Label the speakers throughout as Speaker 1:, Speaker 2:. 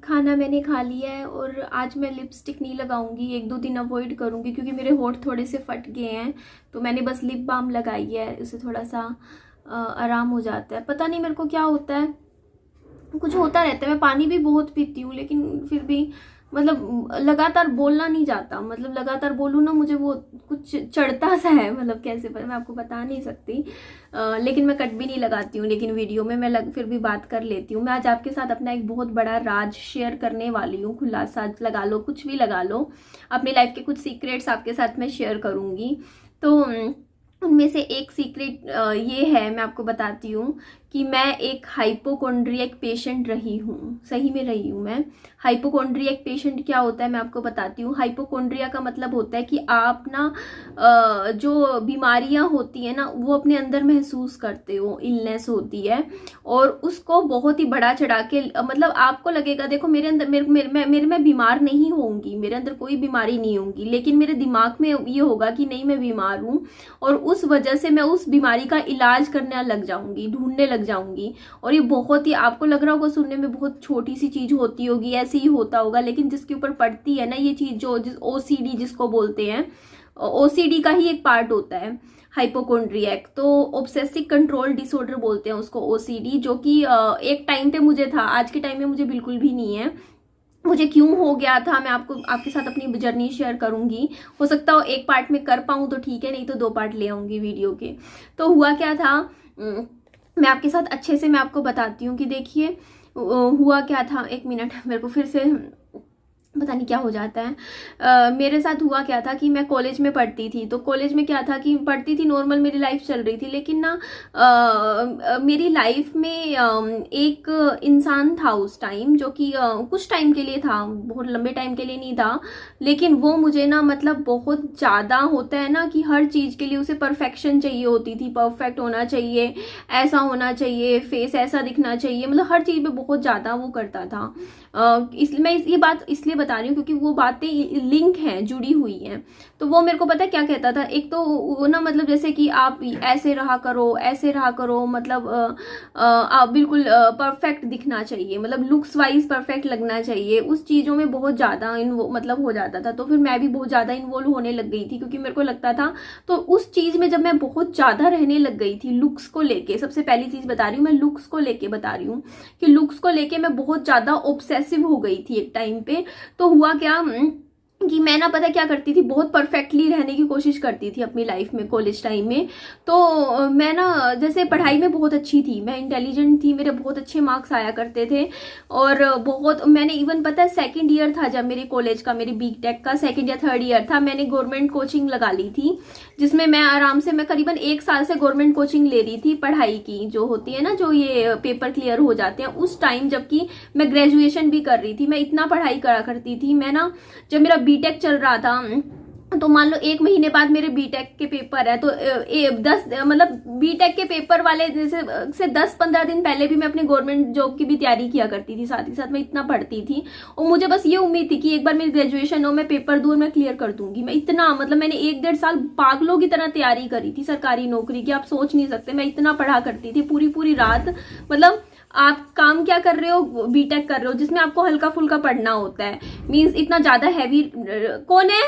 Speaker 1: खाना मैंने खा लिया है और आज मैं लिपस्टिक नहीं लगाऊंगी, 1-2 दिन अवॉइड करूंगी क्योंकि मेरे होंठ थोड़े से फट गए हैं। तो मैंने बस लिप बाम लगाई है, इससे थोड़ा सा आराम हो जाता है। पता नहीं मेरे को क्या होता है, कुछ होता रहता है। मैं पानी भी बहुत पीती हूँ लेकिन फिर भी मतलब लगातार बोलना नहीं जाता। मतलब लगातार बोलूँ ना, मुझे वो कुछ चढ़ता सा है। मतलब कैसे मैं आपको बता नहीं सकती। लेकिन मैं कट भी नहीं लगाती हूँ, लेकिन वीडियो में मैं फिर भी बात कर लेती हूँ। मैं आज आपके साथ अपना एक बहुत बड़ा राज शेयर करने वाली हूँ। खुलासा लगा लो, कुछ भी लगा लो, अपनी लाइफ के कुछ सीक्रेट्स आपके साथ मैं शेयर करूँगी। तो उनमें से एक सीक्रेट ये है, मैं आपको बताती हूँ कि मैं एक हाइपोकोंड्रियक पेशेंट रही हूँ। सही में रही हूँ मैं। हाइपोकोंड्रियक पेशेंट क्या होता है मैं आपको बताती हूँ। हाइपोकोंड्रिया का मतलब होता है कि आप ना जो बीमारियां होती है ना वो अपने अंदर महसूस करते हो, इलनेस होती है और उसको बहुत ही बड़ा चढ़ा के मतलब आपको लगेगा देखो मेरे अंदर मेरे में बीमार नहीं होंगी, मेरे अंदर कोई बीमारी नहीं होंगी, लेकिन मेरे दिमाग में ये होगा कि नहीं मैं बीमार हूँ और उस वजह से मैं उस बीमारी का इलाज करने लग जाऊंगी, ढूंढने लग जाऊंगी। और ये बहुत ही आपको लग रहा होगा सुनने में बहुत छोटी सी चीज होती होगी, ऐसे ही होता होगा, लेकिन जिसके ऊपर पड़ती है ना ये चीज, जो ओसीडी जिसको बोलते हैं, ओसीडी का ही एक पार्ट होता है हाइपोकोंड्रियक। तो ऑब्सेसिव कंट्रोल डिसऑर्डर बोलते हैं उसको, ओसीडी, जो कि एक टाइम पे मुझे था, आज के टाइम में मुझे बिल्कुल भी नहीं है। मुझे क्यों हो गया था मैं आपके साथ अपनी जर्नी शेयर करूंगी। हो सकता हो एक पार्ट में कर पाऊं तो ठीक है, नहीं तो 2 पार्ट ले आऊंगी वीडियो के। तो हुआ क्या था, मैं आपके साथ अच्छे से मैं आपको बताती हूँ कि देखिए हुआ क्या था। 1 मिनट, मेरे को फिर से पता नहीं क्या हो जाता है। मेरे साथ हुआ क्या था कि मैं कॉलेज में पढ़ती थी। तो कॉलेज में क्या था कि पढ़ती थी, नॉर्मल मेरी लाइफ चल रही थी, लेकिन ना मेरी लाइफ में एक इंसान था उस टाइम, जो कि कुछ टाइम के लिए था, बहुत लंबे टाइम के लिए नहीं था, लेकिन वो मुझे ना मतलब बहुत ज़्यादा होता है ना कि हर चीज़ के लिए उसे परफेक्शन चाहिए होती थी, परफेक्ट होना चाहिए, ऐसा होना चाहिए, फेस ऐसा दिखना चाहिए, मतलब हर चीज़ में बहुत ज़्यादा वो करता था। इसलिए मैं ये बात इसलिए बता रही हूँ क्योंकि वो बातें लिंक हैं, जुड़ी हुई हैं। तो वो मेरे को पता है क्या कहता था। एक तो वो ना मतलब जैसे कि आप ऐसे रहा करो, ऐसे रहा करो, मतलब आप बिल्कुल परफेक्ट दिखना चाहिए, मतलब लुक्स वाइज परफेक्ट लगना चाहिए। उस चीज़ों में बहुत ज़्यादा मतलब हो जाता था। तो फिर मैं भी बहुत ज़्यादा इन्वॉल्व होने लग गई थी क्योंकि मेरे को लगता था। तो उस चीज़ में जब मैं बहुत ज़्यादा रहने लग गई थी लुक्स को लेके, सबसे पहली चीज़ बता रही हूँ मैं, लुक्स को लेके बता रही हूँ कि लुक्स को लेके मैं बहुत ज़्यादा ऑब्सेसिव हो गई थी एक टाइम पे। तो हुआ क्या कि मैं ना पता क्या करती थी, बहुत परफेक्टली रहने की कोशिश करती थी अपनी लाइफ में, कॉलेज टाइम में। तो मैं ना जैसे पढ़ाई में बहुत अच्छी थी, मैं इंटेलिजेंट थी, मेरे बहुत अच्छे मार्क्स आया करते थे। और बहुत मैंने इवन पता है 2nd ईयर था जब मेरे कॉलेज का, मेरी बीटेक का 2nd या 3rd ईयर था, मैंने गवर्नमेंट कोचिंग लगा ली थी, जिसमें मैं आराम से मैं करीबन 1 साल से गवर्नमेंट कोचिंग ले रही थी पढ़ाई की, जो होती है ना, जो ये पेपर क्लियर हो जाते हैं उस टाइम, जबकि मैं ग्रेजुएशन भी कर रही थी। मैं इतना पढ़ाई करा करती थी। मैं ना जब मेरा बीटेक चल रहा था तो मान लो 1 महीने बाद मेरे बीटेक के पेपर है, तो 10 मतलब बीटेक के पेपर वाले जैसे से 10-15 दिन पहले भी मैं अपने गवर्नमेंट जॉब की भी तैयारी किया करती थी, साथ ही साथ मैं इतना पढ़ती थी। और मुझे बस ये उम्मीद थी कि एक बार मेरी ग्रेजुएशन हो, मैं पेपर दूर मैं क्लियर कर दूंगी। मैं इतना मतलब मैंने 1-1.5 साल पागलों की तरह तैयारी करी थी सरकारी नौकरी की, आप सोच नहीं सकते। मैं इतना पढ़ा करती थी पूरी पूरी रात। मतलब आप काम क्या कर रहे हो, बीटेक कर रहे हो, जिसमें आपको हल्का फुल्का पढ़ना होता है, मीन्स इतना ज्यादा हैवी। कौन है,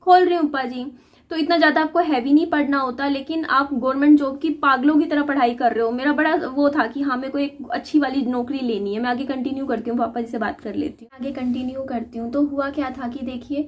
Speaker 1: खोल रही हूँ ऊपर जी। तो इतना ज़्यादा आपको हैवी नहीं पढ़ना होता, लेकिन आप गवर्नमेंट जॉब की पागलों की तरह पढ़ाई कर रहे हो। मेरा बड़ा वो था कि हाँ मेरे को एक अच्छी वाली नौकरी लेनी है। मैं आगे कंटिन्यू करती हूँ, पापा जी से बात कर लेती हूँ, आगे कंटिन्यू करती हूँ। तो हुआ क्या था कि देखिए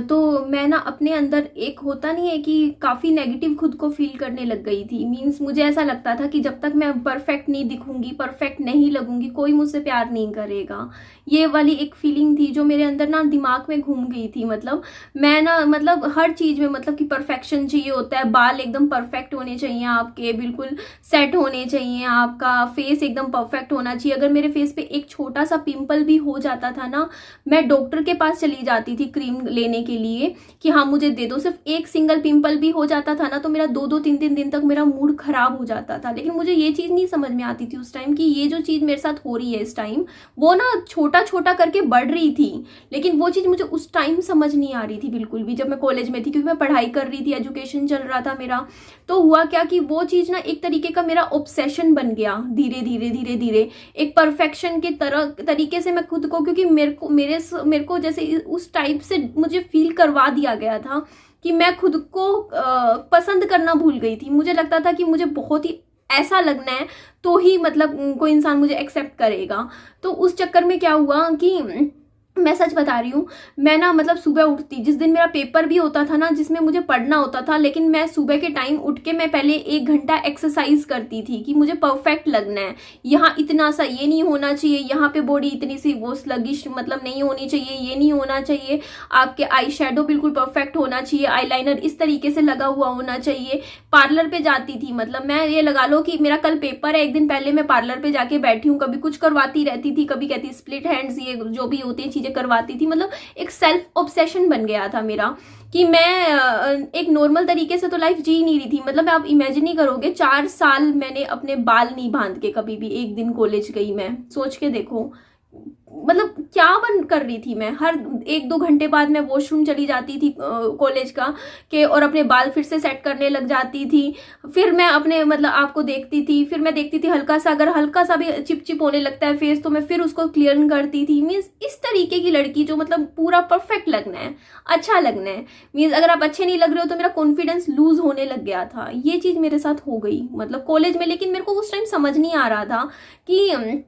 Speaker 1: तो मैं ना अपने अंदर एक होता नहीं है कि काफ़ी नेगेटिव खुद को फील करने लग गई थी। मीन्स मुझे ऐसा लगता था कि जब तक मैं परफेक्ट नहीं दिखूंगी, परफेक्ट नहीं लगूंगी, कोई मुझसे प्यार नहीं करेगा। ये वाली एक फीलिंग थी जो मेरे अंदर ना दिमाग में घूम गई थी। मतलब मैं ना मतलब हर चीज में मतलब कि परफेक्शन चाहिए होता है। बाल एकदम परफेक्ट होने चाहिए आपके, बिल्कुल सेट होने चाहिए, आपका फेस एकदम परफेक्ट होना चाहिए। अगर मेरे फेस पे एक छोटा सा पिंपल भी हो जाता था ना, मैं डॉक्टर के पास चली जाती थी क्रीम लेने के लिए कि हाँ मुझे दे दो। सिर्फ एक सिंगल पिंपल भी हो जाता था ना तो मेरा 2-2 3-3 दिन तक मेरा मूड खराब हो जाता था। लेकिन मुझे ये चीज नहीं समझ में आती थी उस टाइम कि ये जो चीज मेरे साथ हो रही है इस टाइम, वो ना छोटा छोटा करके बढ़ रही थी, लेकिन वो चीज मुझे उस टाइम समझ नहीं आ रही थी बिल्कुल भी, जब मैं कॉलेज में थी, क्योंकि मैं पढ़ाई पढ़ाई कर रही थी, एजुकेशन चल रहा था मेरा। तो हुआ क्या कि वो चीज़ ना एक तरीके का मेरा ऑब्सेशन बन गया, धीरे धीरे धीरे धीरे एक परफेक्शन के तरीके से मैं खुद को, क्योंकि मेरे को जैसे उस टाइप से मुझे फील करवा दिया गया था कि मैं खुद को पसंद करना भूल गई थी। मुझे लगता था कि मुझे बहुत ही ऐसा लगना है तो ही मतलब कोई इंसान मुझे एक्सेप्ट करेगा। तो उस चक्कर में क्या हुआ कि मैं सच बता रही हूँ, मैं ना मतलब सुबह उठती, जिस दिन मेरा पेपर भी होता था ना जिसमें मुझे पढ़ना होता था, लेकिन मैं सुबह के टाइम उठ के मैं पहले 1 घंटा एक्सरसाइज करती थी कि मुझे परफेक्ट लगना है, यहाँ इतना सा ये नहीं होना चाहिए, यहाँ पे बॉडी इतनी सी वो स्लगिश मतलब नहीं होनी चाहिए, ये नहीं होना चाहिए, आपके आई शेडो बिल्कुल परफेक्ट होना चाहिए, आईलाइनर इस तरीके से लगा हुआ होना चाहिए। पार्लर पे जाती थी, मतलब मैं ये लगा लो कि मेरा कल पेपर है, एक दिन पहले मैं पार्लर पे जाके बैठी हूँ, कभी कुछ करवाती रहती थी, कभी कहती स्प्लिट हैंड्स, ये जो भी होती है चीजें करवाती थी। मतलब एक सेल्फ ऑब्सेशन बन गया था मेरा कि मैं एक नॉर्मल तरीके से तो लाइफ जी नहीं रही थी। मतलब आप इमेजिन नहीं करोगे, 4 साल मैंने अपने बाल नहीं बांध के कभी भी एक दिन कॉलेज गई, मैं सोच के देखो मतलब क्या बन कर रही थी मैं। हर 1-2 घंटे बाद मैं वॉशरूम चली जाती थी कॉलेज का के, और अपने बाल फिर से सेट करने लग जाती थी। फिर मैं अपने मतलब आपको देखती थी, फिर मैं देखती थी हल्का सा, अगर हल्का सा भी चिप चिप होने लगता है फेस तो मैं फिर उसको क्लियर करती थी। मीन्स इस तरीके की लड़की जो मतलब पूरा परफेक्ट लगना है, अच्छा लगना है। मीन्स अगर आप अच्छे नहीं लग रहे हो तो मेरा कॉन्फिडेंस लूज होने लग गया था। ये चीज मेरे साथ हो गई मतलब कॉलेज में। लेकिन मेरे को उस टाइम समझ नहीं आ रहा था कि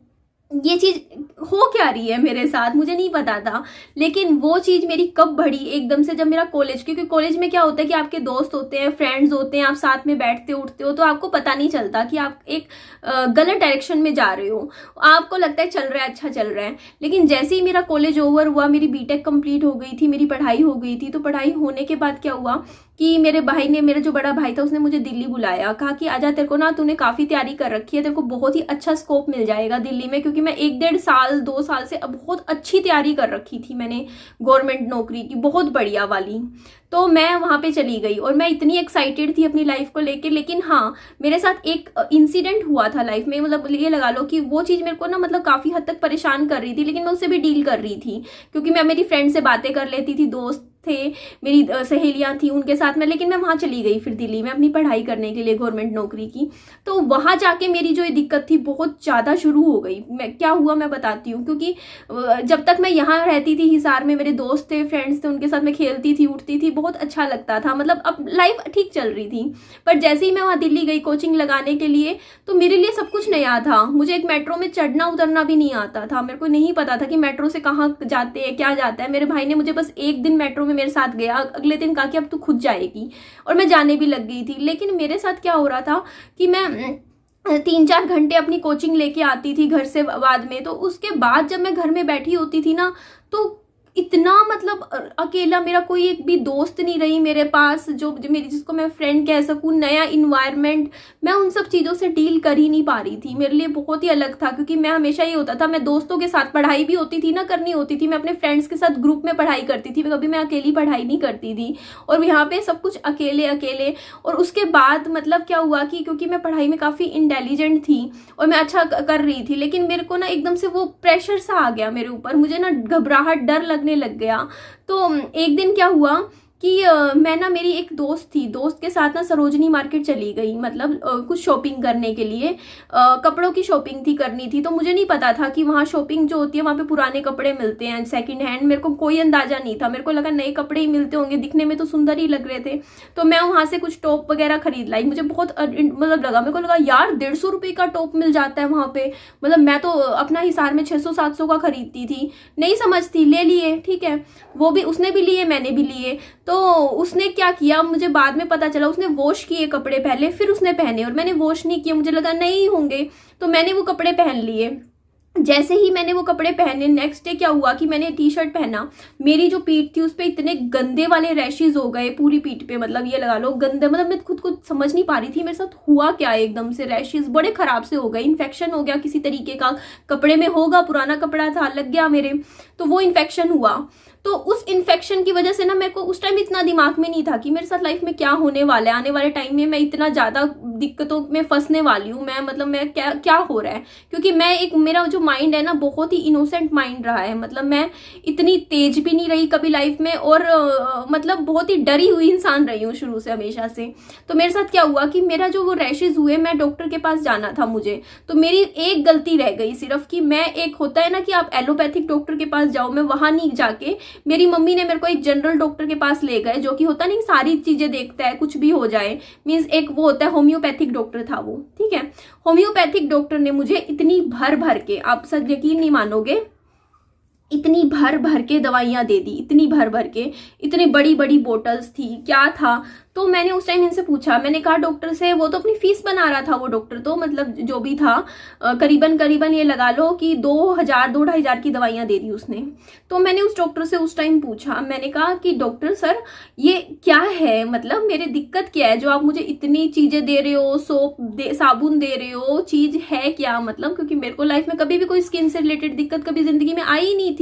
Speaker 1: ये चीज हो क्या रही है मेरे साथ, मुझे नहीं पता था। लेकिन वो चीज मेरी कब बढ़ी एकदम से, जब मेरा कॉलेज, क्योंकि कॉलेज में क्या होता है कि आपके दोस्त होते हैं, फ्रेंड्स होते हैं, आप साथ में बैठते उठते हो, तो आपको पता नहीं चलता कि आप एक गलत डायरेक्शन में जा रहे हो। आपको लगता है चल रहा है, अच्छा चल रहा है। लेकिन जैसे ही मेरा कॉलेज ओवर हुआ, मेरी बीटेक कंप्लीट हो गई थी, मेरी पढ़ाई हो गई थी, तो पढ़ाई होने के बाद क्या हुआ कि मेरे भाई ने, मेरा जो बड़ा भाई था, उसने मुझे दिल्ली बुलाया, कहा कि आजा, तेरे को ना, तूने काफी तैयारी कर रखी है, तेरे को बहुत ही अच्छा स्कोप मिल जाएगा दिल्ली में। क्योंकि मैं 1-1.5 साल 2 साल से बहुत अच्छी तैयारी कर रखी थी मैंने गवर्नमेंट नौकरी की, बहुत बढ़िया वाली। तो मैं वहां पे चली गई और मैं इतनी एक्साइटेड थी अपनी लाइफ को लेके। लेकिन हाँ, मेरे साथ एक इंसिडेंट हुआ था लाइफ में, मतलब ये लगा लो कि वो चीज मेरे को ना मतलब काफी हद तक परेशान कर रही थी, लेकिन मैं उससे भी डील कर रही थी क्योंकि मैं मेरी फ्रेंड से बातें कर लेती थी, दोस्त थे, मेरी सहेलियां थी उनके साथ में। लेकिन मैं वहां चली गई फिर दिल्ली में अपनी पढ़ाई करने के लिए गवर्नमेंट नौकरी की। तो वहां जाके मेरी जो ये दिक्कत थी बहुत ज्यादा शुरू हो गई। मैं क्या हुआ मैं बताती हूँ, क्योंकि जब तक मैं यहाँ रहती थी हिसार में, मेरे दोस्त थे, फ्रेंड्स थे, उनके साथ मैं खेलती थी, उठती थी, बहुत अच्छा लगता था, मतलब अब लाइफ ठीक चल रही थी। पर जैसे ही मैं वहां दिल्ली गई कोचिंग लगाने के लिए, तो मेरे लिए सब कुछ नया था। मुझे एक मेट्रो में चढ़ना उतरना भी नहीं आता था, मेरे को नहीं पता था कि मेट्रो से कहाँ जाते हैं, क्या जाता है। मेरे भाई ने मुझे बस एक दिन मेट्रो मेरे साथ गया, अगले दिन कहा कि अब तू खुद जाएगी, और मैं जाने भी लग गई थी। लेकिन मेरे साथ क्या हो रहा था कि मैं 3-4 घंटे अपनी कोचिंग लेके आती थी घर से बाद में, तो उसके बाद जब मैं घर में बैठी होती थी ना, तो इतना मतलब अकेला, मेरा कोई एक भी दोस्त नहीं रही मेरे पास जो मेरी, जिसको मैं फ्रेंड कह सकूं। नया इन्वायरमेंट, मैं उन सब चीज़ों से डील कर ही नहीं पा रही थी। मेरे लिए बहुत ही अलग था, क्योंकि मैं हमेशा ये होता था, मैं दोस्तों के साथ पढ़ाई भी होती थी ना, करनी होती थी, मैं अपने फ्रेंड्स के साथ ग्रुप में पढ़ाई करती थी, कभी मैं अकेली पढ़ाई नहीं करती थी। और यहाँ पे सब कुछ अकेले अकेले। और उसके बाद मतलब क्या हुआ कि क्योंकि मैं पढ़ाई में काफ़ी इंटेलिजेंट थी और मैं अच्छा कर रही थी, लेकिन मेरे को ना एकदम से वो प्रेशर सा आ गया मेरे ऊपर, मुझे ना घबराहट, डर लगने लग गया। तो एक दिन क्या हुआ कि मैं ना, मेरी एक दोस्त थी, दोस्त के साथ ना सरोजनी मार्केट चली गई, मतलब कुछ शॉपिंग करने के लिए, कपड़ों की शॉपिंग थी, करनी थी। तो मुझे नहीं पता था कि वहाँ शॉपिंग जो होती है वहाँ पे पुराने कपड़े मिलते हैं सेकंड हैंड, मेरे को कोई अंदाजा नहीं था। मेरे को लगा नए कपड़े ही मिलते होंगे, दिखने में तो सुंदर ही लग रहे थे। तो मैं वहाँ से कुछ टॉप वगैरह खरीद लाई, मुझे बहुत मतलब लगा, मेरे को लगा यार 150 रुपये का टॉप मिल जाता है वहाँ पे। मतलब मैं तो अपना हिसार में 600-700 का खरीदती थी, नहीं समझती, ले लिए, ठीक है, वो भी उसने भी लिए, मैंने भी लिए। तो उसने क्या किया, मुझे बाद में पता चला, उसने वॉश किए कपड़े पहले, फिर उसने पहने, और मैंने वॉश नहीं किए, मुझे लगा नहीं होंगे, तो मैंने वो कपड़े पहन लिए। जैसे ही मैंने वो कपड़े पहने, नेक्स्ट डे क्या हुआ कि मैंने टी शर्ट पहना, मेरी जो पीठ थी उस पर इतने गंदे वाले रैशेज हो गए पूरी पीठ पे, मतलब ये लगा लो गंदे, मतलब मैं खुद को समझ नहीं पा रही थी मेरे साथ हुआ क्या। एकदम से रैशेज बड़े खराब से हो गए, इन्फेक्शन हो गया किसी तरीके का, कपड़े में होगा, पुराना कपड़ा था, लग गया मेरे, तो वो इन्फेक्शन हुआ। तो उस इन्फेक्शन की वजह से ना मेरे को उस टाइम इतना दिमाग में नहीं था कि मेरे साथ लाइफ में क्या होने वाला है, आने वाले टाइम में मैं इतना ज़्यादा दिक्कतों में फंसने वाली हूँ, मैं मतलब मैं क्या क्या हो रहा है। क्योंकि मैं एक मेरा जो माइंड है ना बहुत ही इनोसेंट माइंड रहा है, मतलब मैं इतनी तेज भी नहीं रही कभी लाइफ में, और मतलब बहुत ही डरी हुई इंसान रही हूँ शुरू से हमेशा से। तो मेरे साथ क्या हुआ कि मेरा जो वो रैशेज हुए, मैं डॉक्टर के पास जाना था मुझे, तो मेरी एक गलती रह गई सिर्फ कि मैं, एक होता है ना कि आप एलोपैथिक डॉक्टर के पास जाओ, मैं वहां नहीं जाके मेरी मम्मी ने मेरे को एक जनरल डॉक्टर के पास ले गए, जो कि होता नहीं सारी चीजें देखता है, कुछ भी हो जाए, मीन्स एक वो होता है होम्योपैथिक डॉक्टर था वो, ठीक है। होम्योपैथिक डॉक्टर ने मुझे इतनी भर भर के, आप सब यकीन नहीं मानोगे, इतनी भर भर के दवाइयां दे दी, इतनी भर भर के, इतनी बड़ी बड़ी बोटल्स थी, क्या था। तो मैंने उस टाइम इनसे पूछा, मैंने कहा डॉक्टर से, वो तो अपनी फीस बना रहा था वो डॉक्टर, तो मतलब जो भी था करीबन करीबन ये लगा लो कि 2,000-2,500 की दवाइयां दे दी उसने। तो मैंने उस डॉक्टर से उस टाइम पूछा, मैंने कहा कि डॉक्टर सर ये क्या है, मतलब मेरी दिक्कत क्या है जो आप मुझे इतनी चीजें दे रहे हो, साबुन दे रहे हो, चीज है क्या, मतलब क्योंकि मेरे को लाइफ में कभी भी कोई स्किन से रिलेटेड दिक्कत कभी जिंदगी में आई नहीं थी।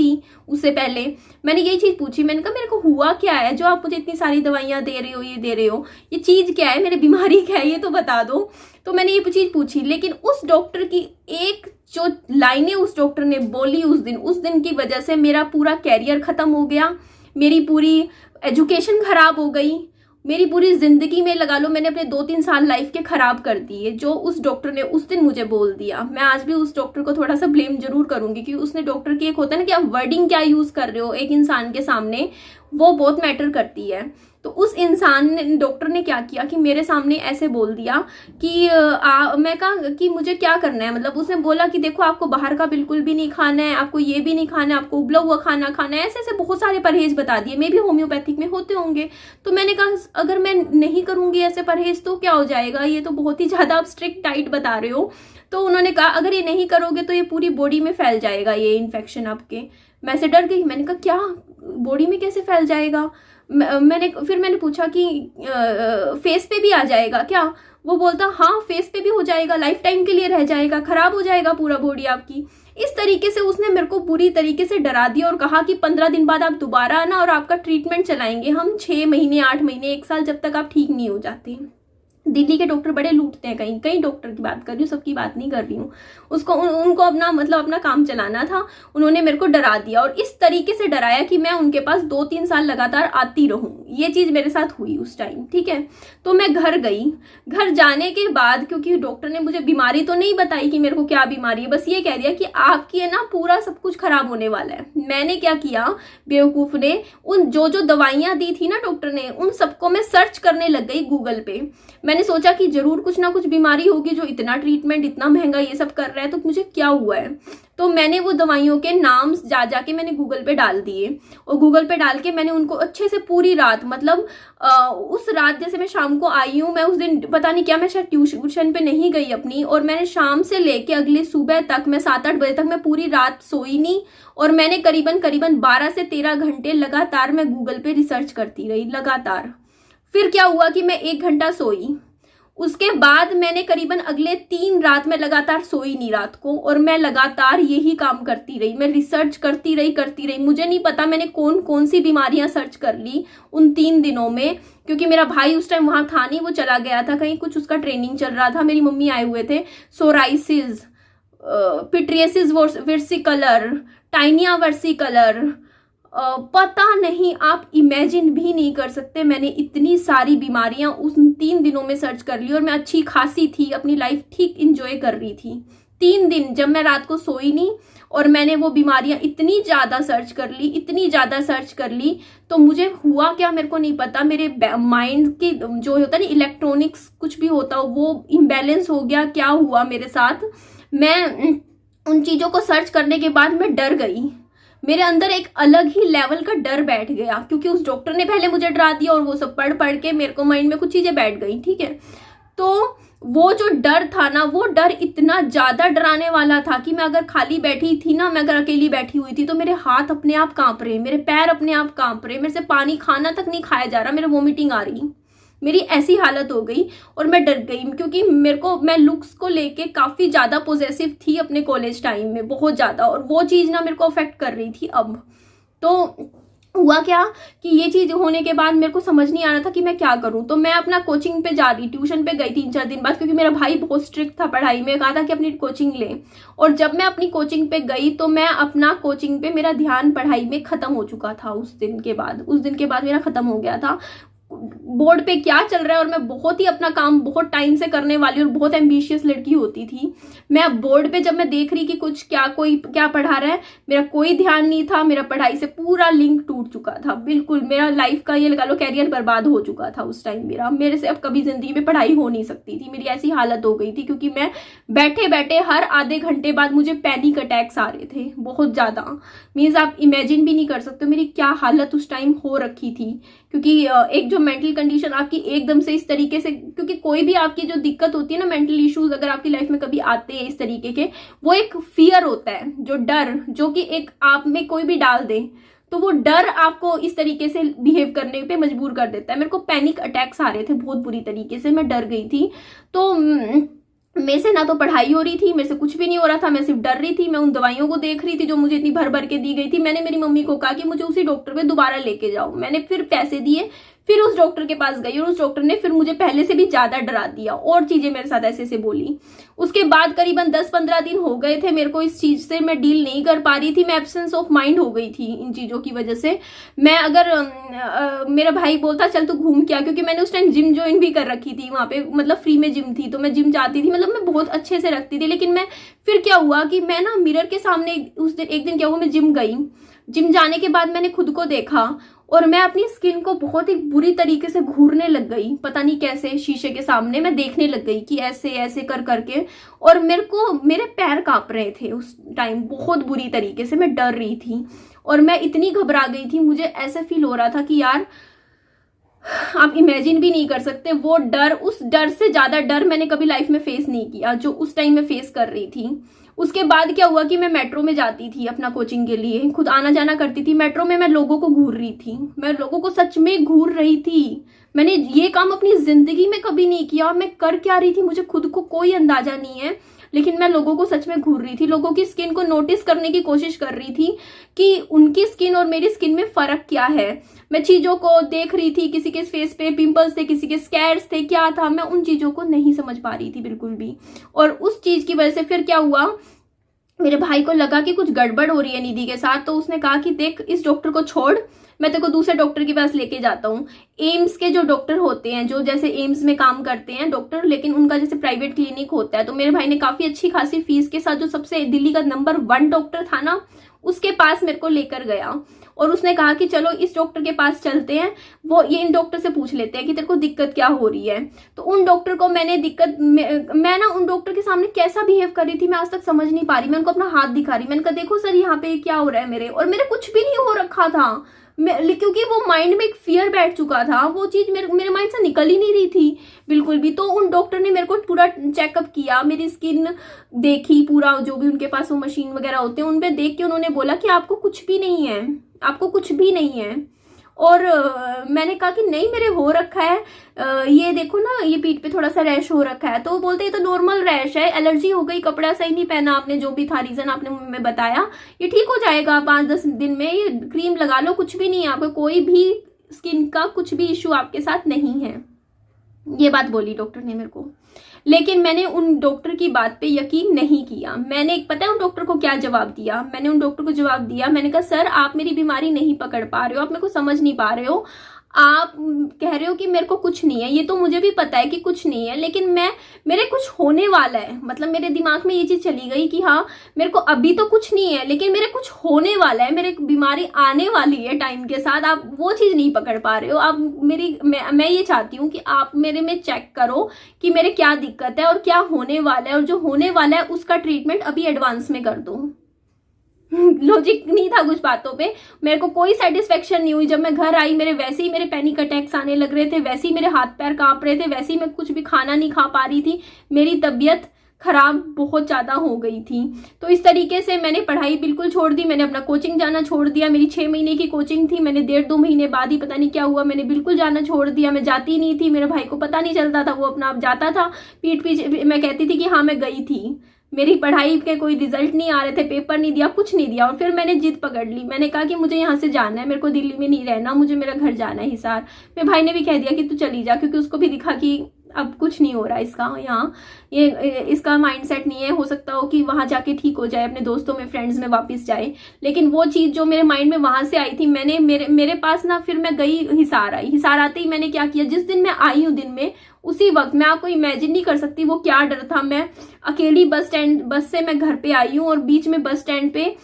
Speaker 1: उससे पहले मैंने यही चीज पूछी, मैंने कहा मेरे को हुआ क्या है जो आप मुझे इतनी सारी दवाइयां दे रहे हो, ये दे रहे हो, ये चीज क्या है, मेरी बीमारी क्या है, ये तो बता दो। तो मैंने ये चीज पूछी, लेकिन उस डॉक्टर की एक जो लाइनें उस डॉक्टर ने बोली उस दिन की वजह से मेरा पूरा कैरियर खत्म हो गया, मेरी पूरी एजुकेशन खराब हो गई, मेरी पूरी जिंदगी में लगा लो मैंने अपने 2-3 साल लाइफ के खराब कर दिए, जो उस डॉक्टर ने उस दिन मुझे बोल दिया। मैं आज भी उस डॉक्टर को थोड़ा सा ब्लेम जरूर करूंगी, क्योंकि उसने डॉक्टर की एक होता है ना कि आप वर्डिंग क्या यूज कर रहे हो एक इंसान के सामने, वो बहुत मैटर करती है। तो उस इंसान ने, डॉक्टर ने क्या किया कि मेरे सामने ऐसे बोल दिया कि मैं कहा कि मुझे क्या करना है, मतलब उसने बोला कि देखो आपको बाहर का बिल्कुल भी नहीं खाना है, आपको ये भी नहीं खाना है, आपको उबला हुआ खाना खाना है, ऐसे ऐसे बहुत सारे परहेज बता दिए, मे भी होम्योपैथिक में होते होंगे। तो मैंने कहा अगर मैं नहीं करूंगी ऐसे परहेज तो क्या हो जाएगा, ये तो बहुत ही ज्यादा आप स्ट्रिक्ट डाइट बता रहे हो। तो उन्होंने कहा अगर ये नहीं करोगे तो ये पूरी बॉडी में फैल जाएगा ये इन्फेक्शन आपके। मैं से डर गई, मैंने कहा क्या बॉडी में कैसे फैल जाएगा। फिर मैंने पूछा कि फेस पे भी आ जाएगा क्या। वो बोलता हाँ फेस पे भी हो जाएगा, लाइफ टाइम के लिए रह जाएगा, खराब हो जाएगा पूरा बॉडी आपकी। इस तरीके से उसने मेरे को बुरी तरीके से डरा दिया और कहा कि 15 दिन बाद आप दोबारा आना और आपका ट्रीटमेंट चलाएंगे हम, 6 महीने 8 महीने 1 साल, जब तक आप ठीक नहीं हो जाते। दिल्ली के डॉक्टर बड़े लूटते हैं, कहीं कई डॉक्टर की बात कर रही हूँ, सबकी बात नहीं कर रही हूँ। उनको अपना मतलब अपना काम चलाना था, उन्होंने मेरे को डरा दिया और इस तरीके से डराया कि मैं उनके पास 2-3 साल लगातार आती रहूं। ये चीज मेरे साथ हुई उस टाइम, ठीक है। तो मैं घर गई, घर जाने के बाद क्योंकि डॉक्टर ने मुझे बीमारी तो नहीं बताई कि मेरे को क्या बीमारी है, बस ये कह दिया कि आपकी है ना पूरा सब कुछ खराब होने वाला है। मैंने क्या किया बेवकूफ ने, उन जो दवाइयां दी थी ना डॉक्टर ने, उन सबको मैं सर्च करने लग गई गूगल पे। मैंने सोचा कि जरूर कुछ ना कुछ बीमारी होगी जो इतना ट्रीटमेंट इतना महंगा ये सब कर रहा है, तो मुझे क्या हुआ है। तो मैंने वो दवाइयों के नाम जाके मैंने गूगल पे डाल दिए और गूगल पे डाल के मैंने उनको अच्छे से पूरी रात, मतलब उस रात जैसे मैं शाम को आई हूँ, मैं उस दिन पता नहीं क्या, मैं शायद ट्यूशन पे नहीं गई अपनी, और मैंने शाम से लेके अगले सुबह तक मैं 7-8 बजे तक मैं पूरी रात सोई नहीं। और मैंने करीबन 12 से 13 घंटे लगातार मैं गूगल पे रिसर्च करती रही लगातार। फिर क्या हुआ कि मैं 1 घंटा सोई, उसके बाद मैंने करीबन अगले 3 रात में लगातार सोई नहीं रात को, और मैं लगातार यही काम करती रही, मैं रिसर्च करती रही। मुझे नहीं पता मैंने कौन कौन सी बीमारियां सर्च कर ली उन 3 दिनों में, क्योंकि मेरा भाई उस टाइम वहां था नहीं, वो चला गया था कहीं, कुछ उसका ट्रेनिंग चल रहा था। मेरी मम्मी आए हुए थे। सोराइसिस, पिट्रियसिस वर्सिकलर, टाइनिया वर्सिकलर, पता नहीं, आप इमेजिन भी नहीं कर सकते। मैंने इतनी सारी बीमारियां उस 3 दिनों में सर्च कर ली और मैं अच्छी खासी थी, अपनी लाइफ ठीक इंजॉय कर रही थी। 3 दिन जब मैं रात को सोई नहीं और मैंने वो बीमारियां इतनी ज्यादा सर्च कर ली, तो मुझे हुआ क्या मेरे को नहीं पता। मेरे माइंड की जो होता है ना इलेक्ट्रॉनिक्स कुछ भी होता हो, वो इम्बैलेंस हो गया। क्या हुआ मेरे साथ, मैं उन चीजों को सर्च करने के बाद मैं डर गई। मेरे अंदर एक अलग ही लेवल का डर बैठ गया, क्योंकि उस डॉक्टर ने पहले मुझे डरा दिया और वो सब पढ़ के मेरे को माइंड में कुछ चीजें बैठ गई, ठीक है। तो वो जो डर था ना, वो डर इतना ज्यादा डराने वाला था कि मैं अगर खाली बैठी थी ना, मैं अगर अकेली बैठी हुई थी, तो मेरे हाथ अपने आप कांप रहे, मेरे पैर अपने आप कांप रहे, मेरे से पानी खाना तक नहीं खाया जा रहा, मेरे वोमिटिंग आ रही, मेरी ऐसी हालत हो गई। और मैं डर गई, क्योंकि मैं लुक्स को लेके काफी ज्यादा पॉजेसिव थी अपने कॉलेज टाइम में, बहुत ज्यादा, और वो चीज ना मेरे को अफेक्ट कर रही थी अब। तो हुआ क्या कि ये चीज होने के बाद मेरे को समझ नहीं आ रहा था कि मैं क्या करूं। तो मैं अपना कोचिंग पे जा रही, ट्यूशन पे गई 3-4 दिन बाद, क्योंकि मेरा भाई बहुत स्ट्रिक्ट था पढ़ाई में, कहा था कि अपनी कोचिंग ले। और जब मैं अपनी कोचिंग पे गई तो मैं अपना कोचिंग पे, मेरा ध्यान पढ़ाई में खत्म हो चुका था उस दिन के बाद मेरा खत्म हो गया था। बोर्ड पे क्या चल रहा है, और मैं बहुत ही अपना काम बहुत टाइम से करने वाली और बहुत एम्बिशियस लड़की होती थी। मैं बोर्ड पे जब मैं देख रही कि कुछ कोई क्या पढ़ा रहा है, मेरा कोई ध्यान नहीं था, मेरा पढ़ाई से पूरा लिंक टूट चुका था बिल्कुल। मेरा लाइफ का ये लगा लो कैरियर बर्बाद हो चुका था उस टाइम। मेरे से अब कभी जिंदगी में पढ़ाई हो नहीं सकती थी, मेरी ऐसी हालत हो गई थी। क्योंकि मैं बैठे बैठे हर आधे घंटे बाद मुझे पैनिक अटैक्स आ रहे थे, बहुत ज्यादा। मीन्स आप इमेजिन भी नहीं कर सकते मेरी क्या हालत उस टाइम हो रखी थी। क्योंकि एक जो मेंटल कंडीशन आपकी एकदम से इस तरीके से, क्योंकि कोई भी आपकी जो दिक्कत होती है ना, मेंटल इश्यूज अगर आपकी लाइफ में कभी आते हैं इस तरीके के, वो एक फियर होता है, जो डर, जो कि एक आप में कोई भी डाल दे, तो वो डर आपको इस तरीके से बिहेव करने पे मजबूर कर देता है। मेरे को पैनिक अटैक्स आ रहे थे बहुत बुरी तरीके से, मैं डर गई थी। तो मेरे से ना तो पढ़ाई हो रही थी, मेरे से कुछ भी नहीं हो रहा था, मैं सिर्फ डर रही थी। मैं उन दवाइयों को देख रही थी जो मुझे इतनी भर भर के दी गई थी। मैंने मेरी मम्मी को कहा कि मुझे उसी डॉक्टर पे दोबारा लेके जाओ। मैंने फिर पैसे दिए, फिर उस डॉक्टर के पास गई, और उस डॉक्टर ने फिर मुझे पहले से भी ज्यादा डरा दिया और चीजें मेरे साथ ऐसे से बोली। उसके बाद करीबन 10-15 दिन हो गए थे मेरे को इस चीज से मैं डील नहीं कर पा रही थी। मैं एब्सेंस ऑफ माइंड हो गई थी इन चीजों की वजह से। मैं अगर मेरा भाई बोलता चल तू घूम के आ, क्योंकि मैंने उस टाइम जिम ज्वाइन भी कर रखी थी वहां पे, मतलब फ्री में जिम थी, तो मैं जिम जाती थी, मतलब मैं बहुत अच्छे से रखती थी। लेकिन मैं फिर क्या हुआ कि मैं ना मिरर के सामने उस दिन एक दिन क्या हुआ, मैं जिम गई। जिम जाने के बाद मैंने खुद को देखा और मैं अपनी स्किन को बहुत ही बुरी तरीके से घूरने लग गई। पता नहीं कैसे शीशे के सामने मैं देखने लग गई कि ऐसे ऐसे कर करके, और मेरे पैर कांप रहे थे उस टाइम बहुत बुरी तरीके से। मैं डर रही थी और मैं इतनी घबरा गई थी, मुझे ऐसा फील हो रहा था कि यार आप इमेजिन भी नहीं कर सकते वो डर। उस डर से ज्यादा डर मैंने कभी लाइफ में फेस नहीं किया जो उस टाइम में फेस कर रही थी। उसके बाद क्या हुआ कि मैं मेट्रो में जाती थी अपना कोचिंग के लिए, खुद आना जाना करती थी। मेट्रो में मैं लोगों को घूर रही थी, मैं लोगों को सच में घूर रही थी। मैंने ये काम अपनी जिंदगी में कभी नहीं किया, और मैं कर क्या रही थी मुझे खुद को कोई अंदाजा नहीं है। लेकिन मैं लोगों को सच में घूर रही थी, लोगों की स्किन को नोटिस करने की कोशिश कर रही थी कि उनकी स्किन और मेरी स्किन में फर्क क्या है। मैं चीजों को देख रही थी, किसी के फेस पे पिंपल्स थे, किसी के स्कैर्स थे, क्या था, मैं उन चीजों को नहीं समझ पा रही थी बिल्कुल भी। और उस चीज की वजह से फिर क्या हुआ, मेरे भाई को लगा कि कुछ गड़बड़ हो रही है निधि के साथ। तो उसने कहा कि देख इस डॉक्टर को छोड़, मैं तेरे को दूसरे डॉक्टर के पास लेके जाता हूँ। एम्स के जो डॉक्टर होते हैं, जो जैसे एम्स में काम करते हैं डॉक्टर, लेकिन उनका जैसे प्राइवेट क्लिनिक होता है। तो मेरे भाई ने काफी अच्छी खासी फीस के साथ जो सबसे दिल्ली का नंबर 1 डॉक्टर था ना, उसके पास मेरे को लेकर गया। और उसने कहा कि चलो इस डॉक्टर के पास चलते हैं, वो ये इन डॉक्टर से पूछ लेते हैं कि तेरे को दिक्कत क्या हो रही है। तो उन डॉक्टर को मैंने मैं ना उन डॉक्टर के सामने कैसा बिहेव कर रही थी मैं आज तक समझ नहीं पा रही। मैं उनको अपना हाथ दिखा रही, मैंने कहा देखो सर यहाँ पे क्या हो रहा है मेरे, और मेरे कुछ भी नहीं हो रखा था। क्योंकि वो माइंड में एक फियर बैठ चुका था, वो चीज मेरे माइंड से निकल ही नहीं रही थी बिल्कुल भी। तो उन डॉक्टर ने मेरे को पूरा चेकअप किया, मेरी स्किन देखी, पूरा जो भी उनके पास वो मशीन वगैरह होते हैं उन पे देख के उन्होंने बोला कि आपको कुछ भी नहीं है, आपको कुछ भी नहीं है। और मैंने कहा कि नहीं मेरे हो रखा है, ये देखो ना ये पीठ पे थोड़ा सा रैश हो रखा है। तो वो बोलते ये तो नॉर्मल रैश है, एलर्जी हो गई, कपड़ा सही नहीं पहना आपने, जो भी था रीजन आपने में बताया, ये ठीक हो जाएगा 5-10 दिन में, ये क्रीम लगा लो, कुछ भी नहीं है आपको, कोई भी स्किन का कुछ भी इश्यू आपके साथ नहीं है। ये बात बोली डॉक्टर ने मेरे को। लेकिन मैंने उन डॉक्टर की बात पे यकीन नहीं किया। मैंने पता है उन डॉक्टर को क्या जवाब दिया, मैंने उन डॉक्टर को जवाब दिया, मैंने कहा सर आप मेरी बीमारी नहीं पकड़ पा रहे हो, आप मेरे को समझ नहीं पा रहे हो। आप कह रहे हो कि मेरे को कुछ नहीं है, ये तो मुझे भी पता है कि कुछ नहीं है, लेकिन मेरे कुछ होने वाला है। मतलब मेरे दिमाग में ये चीज चली गई कि हाँ मेरे को अभी तो कुछ नहीं है, लेकिन मेरे कुछ होने वाला है, मेरे बीमारी आने वाली है टाइम के साथ। आप वो चीज नहीं पकड़ पा रहे हो। आप मैं ये चाहती हूँ कि आप मेरे में चेक करो कि मेरे क्या दिक्कत है और क्या होने वाला है, और जो होने वाला है उसका ट्रीटमेंट अभी एडवांस में कर दो। लॉजिक नहीं था कुछ बातों पे, मेरे को कोई सेटिस्फेक्शन नहीं हुई। जब मैं घर आई मेरे वैसे ही मेरे पैनिक अटैक्स आने लग रहे थे, वैसे ही मेरे हाथ पैर कांप रहे थे, वैसे ही मैं कुछ भी खाना नहीं खा पा रही थी, मेरी तबीयत खराब बहुत ज्यादा हो गई थी। तो इस तरीके से मैंने पढ़ाई बिल्कुल छोड़ दी, मैंने अपना कोचिंग जाना छोड़ दिया। मेरी 6 महीने की कोचिंग थी, मैंने 1.5-2 महीने बाद ही पता नहीं क्या हुआ मैंने बिल्कुल जाना छोड़ दिया। मैं जाती नहीं थी, मेरे भाई को पता नहीं चलता था, वो अपना आप जाता था, पीठ पीछे मैं कहती थी कि हाँ मैं गई थी, मेरी पढ़ाई के कोई रिजल्ट नहीं आ रहे थे, पेपर नहीं दिया, कुछ नहीं दिया। और फिर मैंने जिद पकड़ ली, मैंने कहा कि मुझे यहाँ से जाना है, मेरे को दिल्ली में नहीं रहना, मुझे मेरा घर जाना है हिसार। मेरे भाई ने भी कह दिया कि तू चली जा, क्योंकि उसको भी दिखा कि अब कुछ नहीं हो रहा इसका यहाँ, ये इसका माइंडसेट नहीं है, हो सकता हो कि वहाँ जाके ठीक हो जाए, अपने दोस्तों में फ्रेंड्स में वापस जाए। लेकिन वो चीज़ जो मेरे माइंड में वहाँ से आई थी, मैंने मेरे पास ना, फिर मैं गई हिसार आई। हिसार आते ही मैंने क्या किया, जिस दिन मैं आई हूँ दिन में, उसी वक्त मैं आपको इमेजिन नहीं कर सकती वो क्या डर था। मैं अकेली बस से मैं घर पे आई हूँ, और बीच में बस स्टैंड पे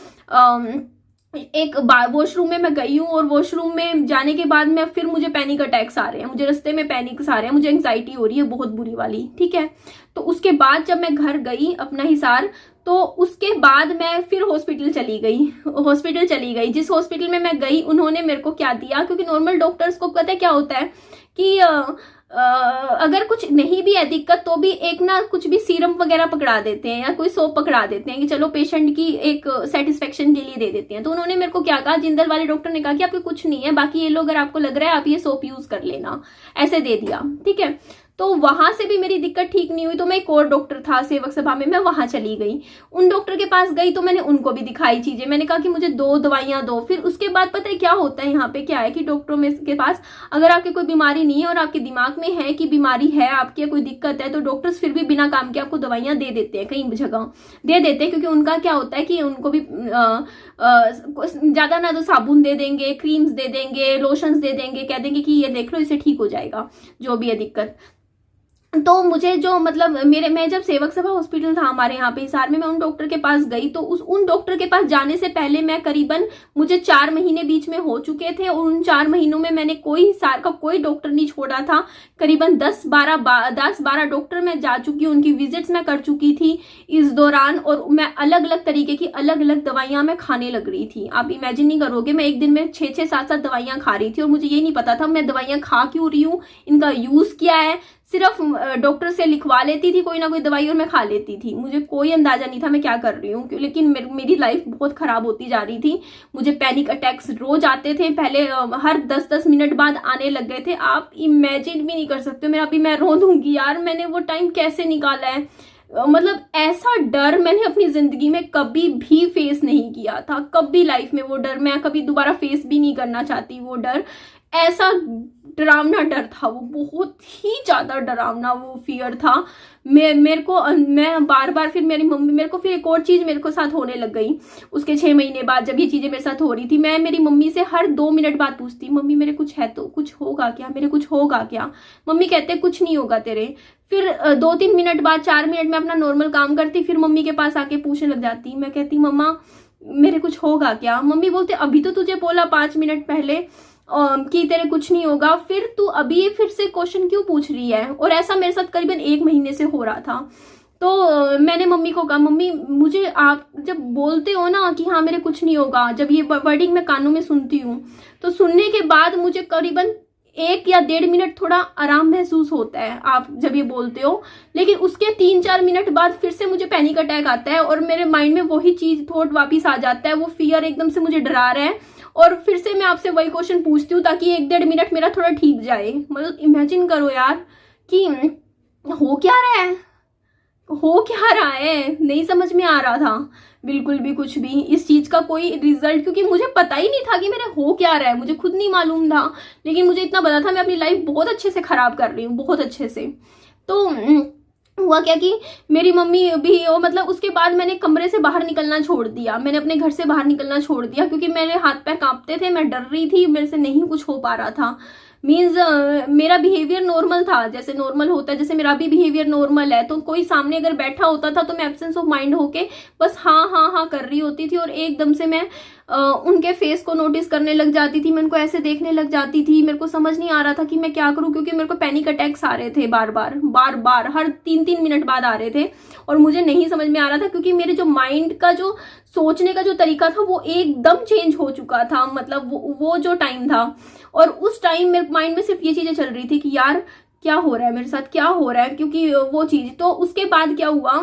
Speaker 1: एक वॉशरूम में मैं गई हूँ, और वॉशरूम में जाने के बाद मैं फिर मुझे पैनिक अटैक्स आ रहे हैं, मुझे रास्ते में पैनिक्स आ रहे हैं, मुझे एंग्जाइटी हो रही है बहुत बुरी वाली, ठीक है। तो उसके बाद जब मैं घर गई अपना हिसार, तो उसके बाद मैं फिर हॉस्पिटल चली गई। जिस हॉस्पिटल में मैं गई, उन्होंने मेरे को क्या दिया, क्योंकि नॉर्मल डॉक्टर्स को पता है क्या होता है कि अगर कुछ नहीं भी है दिक्कत, तो भी एक ना कुछ भी सीरम वगैरह पकड़ा देते हैं, या कोई सोप पकड़ा देते हैं कि चलो पेशेंट की एक सेटिस्फेक्शन के लिए दे देते हैं। तो उन्होंने मेरे को क्या कहा, जिंदल वाले डॉक्टर ने कहा कि आपको कुछ नहीं है, बाकी ये लो, अगर आपको लग रहा है आप ये सोप यूज कर लेना, ऐसे दे दिया, ठीक है। तो वहां से भी मेरी दिक्कत ठीक नहीं हुई, तो मैं एक और डॉक्टर था सेवक सभा में, मैं वहां चली गई। उन डॉक्टर के पास गई तो मैंने उनको भी दिखाई चीजें, मैंने कहा कि मुझे 2 दवाइयां दो। फिर उसके बाद पता है क्या होता है, यहाँ पे क्या है कि डॉक्टरों में के पास अगर आपकी कोई बीमारी नहीं है और आपके दिमाग में है कि बीमारी है आपकी, कोई दिक्कत है, तो डॉक्टर्स फिर भी बिना काम के आपको दवाइयां दे देते हैं, कई जगह दे देते हैं, क्योंकि उनका क्या होता है कि उनको भी ज्यादा ना तो साबुन दे देंगे, क्रीम्स दे देंगे, लोशंस दे देंगे, कह देंगे कि ये देख लो, इससे ठीक हो जाएगा जो भी है दिक्कत। तो मुझे जो मतलब मैं जब सेवक सभा हॉस्पिटल था हमारे यहाँ पे हिसार में, मैं उन डॉक्टर के पास गई, तो उन डॉक्टर के पास जाने से पहले मैं करीबन, मुझे 4 महीने बीच में हो चुके थे, और उन 4 महीनों में मैंने कोई हिसार का कोई डॉक्टर नहीं छोड़ा था। करीबन 10-12 डॉक्टर मैं जा चुकी हूँ, उनकी विजिट्स मैं कर चुकी थी इस दौरान, और मैं अलग अलग तरीके की अलग अलग दवाइयां मैं खाने लग रही थी। आप इमेजिन नहीं करोगे, मैं एक दिन में 6-6, 7-7 दवाइयां खा रही थी, और मुझे ये नहीं पता था मैं दवाइयां खा क्यों रही हूँ, इनका यूज क्या है। सिर्फ डॉक्टर से लिखवा लेती थी कोई ना कोई दवाई और मैं खा लेती थी, मुझे कोई अंदाजा नहीं था मैं क्या कर रही हूँ। लेकिन मेरी लाइफ बहुत खराब होती जा रही थी, मुझे पैनिक अटैक्स रोज आते थे, पहले हर 10-10 मिनट बाद आने लग गए थे। आप इमेजिन भी नहीं कर सकते, मेरा अभी मैं रो दूंगी यार, मैंने वो टाइम कैसे निकाला है। मतलब ऐसा डर मैंने अपनी जिंदगी में कभी भी फेस नहीं किया था, कभी लाइफ में वो डर मैं कभी दोबारा फेस भी नहीं करना चाहती। वो डर ऐसा डरावना डर था, वो बहुत ही ज्यादा डरावना वो फियर था। मैं बार बार, फिर मेरी मम्मी मेरे को, फिर एक और चीज मेरे को साथ होने लग गई उसके 6 महीने बाद, जब ये चीजें मेरे साथ हो रही थी। मैं मेरी मम्मी से हर 2 मिनट बाद पूछती, मम्मी मेरे कुछ है तो, कुछ होगा क्या, मेरे कुछ होगा क्या। मम्मी कहते कुछ नहीं होगा तेरे। फिर 2-3 मिनट बाद, 4 मिनट में अपना नॉर्मल काम करती, फिर मम्मी के पास आके पूछने लग जाती। मैं कहती मम्मा मेरे कुछ होगा क्या। मम्मी बोलते अभी तो तुझे बोला 5 मिनट पहले कि तेरे कुछ नहीं होगा, फिर तू अभी फिर से क्वेश्चन क्यों पूछ रही है। और ऐसा मेरे साथ करीबन 1 महीने से हो रहा था। तो मैंने मम्मी को कहा, मम्मी मुझे आप जब बोलते हो ना कि हाँ मेरे कुछ नहीं होगा, जब ये वर्डिंग मैं कानों में सुनती हूँ, तो सुनने के बाद मुझे करीबन 1 या 1.5 मिनट थोड़ा आराम महसूस होता है आप जब ये बोलते हो, लेकिन उसके 3-4 मिनट बाद फिर से मुझे पैनिक अटैक आता है, और मेरे माइंड में वही चीज थॉट वापिस आ जाता है, वो फियर एकदम से मुझे डरा रहा है, और फिर से मैं आपसे वही क्वेश्चन पूछती हूँ ताकि 1-1.5 मिनट मेरा थोड़ा ठीक जाए। मतलब इमेजिन करो यार कि हो क्या रहा है, हो क्या रहा है, नहीं समझ में आ रहा था बिल्कुल भी कुछ भी, इस चीज का कोई रिजल्ट, क्योंकि मुझे पता ही नहीं था कि मेरे हो क्या रहा है, मुझे खुद नहीं मालूम था। लेकिन मुझे इतना पता था मैं अपनी लाइफ बहुत अच्छे से खराब कर रही हूँ, बहुत अच्छे से। तो हुआ क्या कि मेरी मम्मी भी, मतलब उसके बाद मैंने कमरे से बाहर निकलना छोड़ दिया, मैंने अपने घर से बाहर निकलना छोड़ दिया, क्योंकि मेरे हाथ पैर कांपते थे, मैं डर रही थी, मेरे से नहीं कुछ हो पा रहा था। मीन्स मेरा बिहेवियर नॉर्मल था, जैसे नॉर्मल होता है, जैसे मेरा भी बिहेवियर नॉर्मल है। तो कोई सामने अगर बैठा होता था तो मैं एब्सेंस ऑफ माइंड होके बस हाँ हाँ हाँ कर रही होती थी, और एकदम से मैं उनके फेस को नोटिस करने लग जाती थी, मैं उनको ऐसे देखने लग जाती थी। मेरे को समझ नहीं आ रहा था कि मैं क्या करूं, क्योंकि मेरे को पैनिक अटैक्स आ रहे थे बार बार हर 3-3 मिनट बाद आ रहे थे, और मुझे नहीं समझ में आ रहा था, क्योंकि मेरे जो माइंड का जो सोचने का जो तरीका था वो एकदम चेंज हो चुका था। मतलब वो जो टाइम था, और उस टाइम मेरे माइंड में सिर्फ ये चीजें चल रही थी कि यार क्या हो रहा है मेरे साथ, क्या हो रहा है, क्योंकि वो चीज। तो उसके बाद क्या हुआ,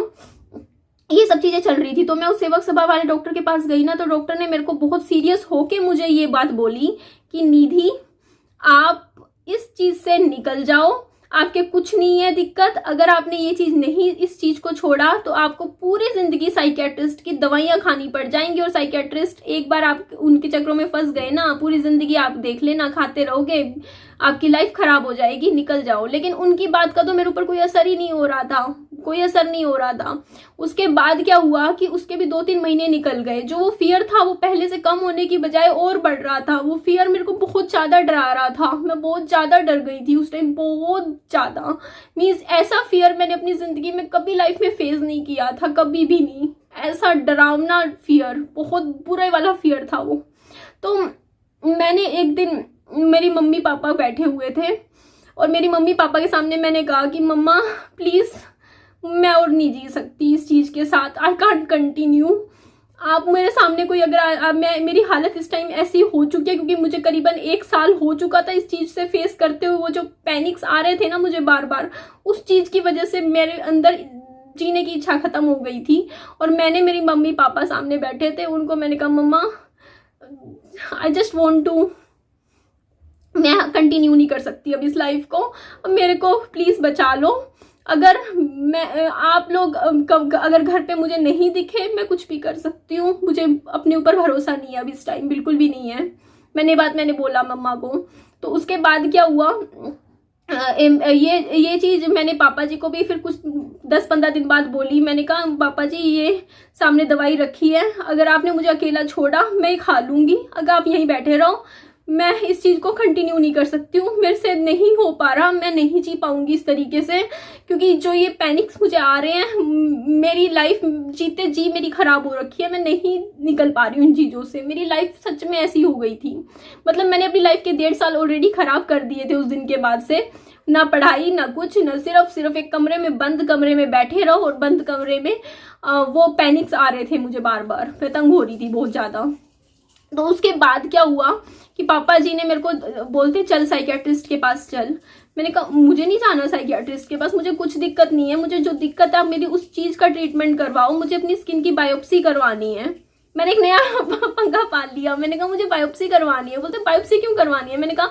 Speaker 1: ये सब चीजें चल रही थी, तो मैं उस सेवक सभा वाले डॉक्टर के पास गई ना, तो डॉक्टर ने मेरे को बहुत सीरियस होके मुझे ये बात बोली कि निधि आप इस चीज से निकल जाओ, आपके कुछ नहीं है दिक्कत। अगर आपने ये चीज नहीं, इस चीज को छोड़ा तो आपको पूरी जिंदगी साइकियाट्रिस्ट की दवाइयां खानी पड़ जाएंगी। और साइकियाट्रिस्ट एक बार आप उनके चक्रों में फंस गए ना, पूरी जिंदगी आप देख लेना, खाते रहोगे, आपकी लाइफ खराब हो जाएगी, निकल जाओ। लेकिन उनकी बात का तो मेरे ऊपर कोई असर ही नहीं हो रहा था, कोई असर नहीं हो रहा था। उसके बाद क्या हुआ कि उसके भी 2-3 महीने निकल गए। जो वो फियर था वो पहले से कम होने की बजाय और बढ़ रहा था। वो फियर मेरे को बहुत ज्यादा डरा रहा था, मैं बहुत ज्यादा डर गई थी उस टाइम, बहुत ज्यादा। मीन्स ऐसा फियर मैंने अपनी जिंदगी में कभी लाइफ में फेस नहीं किया था, कभी भी नहीं। ऐसा डरावना फियर, बहुत बुरे वाला फियर था वो। तो मैंने एक दिन, मेरी मम्मी पापा बैठे हुए थे और मेरी मम्मी पापा के सामने मैंने कहा कि मम्मा प्लीज, मैं और नहीं जी सकती इस चीज के साथ, आई कांट कंटिन्यू। आप मेरे सामने कोई अगर मेरी हालत इस टाइम ऐसी हो चुकी है क्योंकि मुझे करीबन 1 साल हो चुका था इस चीज से फेस करते हुए। वो जो पैनिक्स आ रहे थे ना मुझे बार बार, उस चीज की वजह से मेरे अंदर जीने की इच्छा खत्म हो गई थी। और मैंने, मेरी मम्मी पापा सामने बैठे थे, उनको मैंने कहा मम्मा आई जस्ट वॉन्ट टू, मैं कंटिन्यू नहीं कर सकती अब इस लाइफ को, अब मेरे को प्लीज बचा लो। अगर मैं, आप लोग अगर घर पे मुझे नहीं दिखे, मैं कुछ भी कर सकती हूँ, मुझे अपने ऊपर भरोसा नहीं है अब इस टाइम, बिल्कुल भी नहीं है। मैंने बोला मम्मा को। तो उसके बाद क्या हुआ, ये चीज मैंने पापा जी को भी फिर कुछ 10-15 दिन बाद बोली। मैंने कहा पापा जी ये सामने दवाई रखी है, अगर आपने मुझे अकेला छोड़ा मैं खा लूंगी, अगर आप यहीं बैठे रहो, मैं इस चीज को कंटिन्यू नहीं कर सकती हूँ, मेरे से नहीं हो पा रहा, मैं नहीं जी पाऊंगी इस तरीके से, क्योंकि जो ये पैनिक्स मुझे आ रहे हैं, मेरी लाइफ जीते जी मेरी खराब हो रखी है, मैं नहीं निकल पा रही हूँ इन चीजों से। मेरी लाइफ सच में ऐसी हो गई थी, मतलब मैंने अपनी लाइफ के 1.5 साल ऑलरेडी खराब कर दिए थे उस दिन के बाद से। ना पढ़ाई ना कुछ, ना सिर्फ एक कमरे में, बंद कमरे में बैठे रहो, और बंद कमरे में वो पैनिक्स आ रहे थे मुझे बार बार, मैं तंग हो रही थी बहुत ज्यादा। तो उसके बाद क्या हुआ कि पापा जी ने मेरे को बोलते चल साइकियाट्रिस्ट के पास चल। मैंने कहा मुझे नहीं जाना साइकियाट्रिस्ट के पास, मुझे कुछ दिक्कत नहीं है, मुझे जो दिक्कत है आप मेरी उस चीज का ट्रीटमेंट करवाओ, मुझे अपनी स्किन की बायोप्सी करवानी है। मैंने एक नया पंगा पाल लिया, मैंने कहा मुझे बायोप्सी करवानी है। बोलते बायोप्सी क्यों करवानी है? मैंने कहा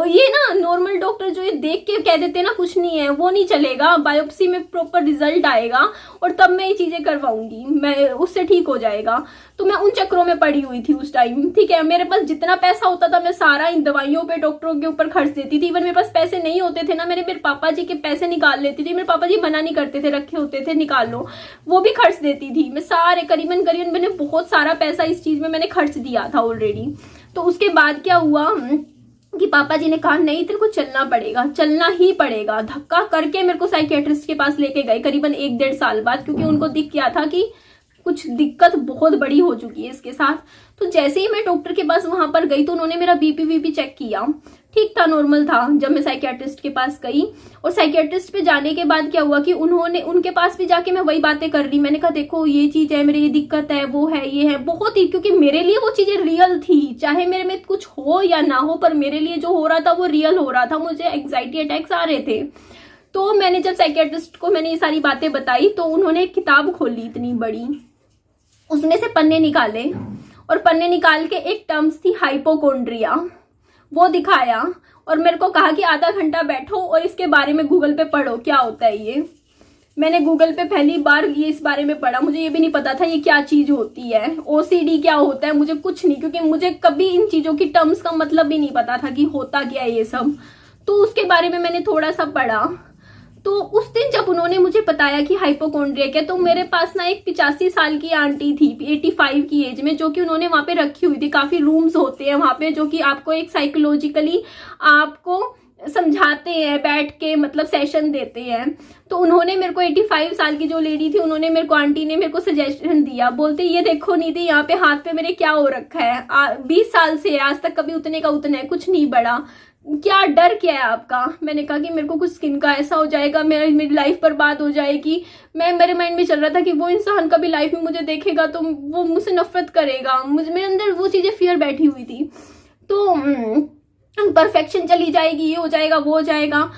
Speaker 1: ये ना नॉर्मल डॉक्टर जो ये देख के कह देते हैं ना कुछ नहीं है, वो नहीं चलेगा, बायोप्सी में प्रॉपर रिजल्ट आएगा और तब मैं ये चीजें करवाऊंगी, मैं उससे ठीक हो जाएगा। तो मैं उन चक्रों में पड़ी हुई थी उस टाइम, ठीक है। मेरे पास जितना पैसा होता था मैं सारा इन दवाइयों पे, डॉक्टरों के ऊपर खर्च देती थी। इवन मेरे पास पैसे नहीं होते थे ना, मेरे पापा जी के पैसे निकाल लेती थी। मेरे पापा जी मना नहीं करते थे, रखे होते थे निकाल लो, वो भी खर्च देती थी मैं सारे, करीबन मैंने बहुत सारा पैसा इस चीज में मैंने खर्च दिया था ऑलरेडी। तो उसके बाद क्या हुआ कि पापा जी ने कहा नहीं तेरे को चलना पड़ेगा, चलना ही पड़ेगा। धक्का करके मेरे को साइकियाट्रिस्ट के पास लेके गए करीबन 1-1.5 साल बाद, क्योंकि उनको दिख गया था कि कुछ दिक्कत बहुत बड़ी हो चुकी है इसके साथ। तो जैसे ही मैं डॉक्टर के पास वहां पर गई तो उन्होंने मेरा बीपी चेक किया, ठीक था, नॉर्मल था। जब मैं साइकियाट्रिस्ट के पास गई और साइकियाट्रिस्ट पे जाने के बाद क्या हुआ कि उनके पास भी जाके मैं वही बातें कर रही। मैंने कहा देखो ये चीज है, मेरी ये दिक्कत है, वो है, ये है, बहुत ही, क्योंकि मेरे लिए वो चीजें रियल थी, चाहे मेरे में कुछ हो या ना हो, पर मेरे लिए जो हो रहा था वो रियल हो रहा था। मुझे एंग्जाइटी अटैक्स आ रहे थे। तो मैंने जब साइकियाट्रिस्ट को मैंने ये सारी बातें बताई तो उन्होंने एक किताब खोली इतनी बड़ी, उसमें से पन्ने निकाले और पन्ने निकाल के एक टर्म्स थी हाइपोकोंड्रिया, वो दिखाया और मेरे को कहा कि आधा घंटा बैठो और इसके बारे में गूगल पे पढ़ो क्या होता है ये। मैंने गूगल पे पहली बार ये इस बारे में पढ़ा, मुझे ये भी नहीं पता था ये क्या चीज होती है, ओसीडी क्या होता है, मुझे कुछ नहीं, क्योंकि मुझे कभी इन चीजों की टर्म्स का मतलब भी नहीं पता था कि होता क्या है ये सब। तो उसके बारे में मैंने थोड़ा सा पढ़ा। तो उस दिन जब उन्होंने मुझे बताया कि हाइपोकोंड्रिया क्या, तो मेरे पास ना एक 85 साल की आंटी थी 85 की एज में, जो कि उन्होंने वहां पे रखी हुई थी। काफी रूम्स होते हैं वहां पे जो कि आपको एक साइकोलॉजिकली आपको समझाते हैं बैठ के, मतलब सेशन देते हैं। तो उन्होंने मेरे को 85 साल की जो लेडी थी, उन्होंने मेरे को, आंटी ने मेरे को सजेशन दिया, बोलते ये देखो निधि यहाँ पे हाथ पे मेरे क्या हो रखा है, 20 साल से आज तक कभी उतने का उतना है, कुछ नहीं बढ़ा, क्या डर क्या है आपका? मैंने कहा कि मेरे को कुछ स्किन का ऐसा हो जाएगा, मेरी लाइफ बर्बाद हो जाएगी। मेरे माइंड में चल रहा था कि वो इंसान कभी लाइफ में मुझे देखेगा तो वो मुझसे नफरत करेगा, मेरे अंदर वो चीजें फियर बैठी हुई थी। तो परफेक्शन चली जाएगी, ये हो जाएगा, वो हो जाएगा।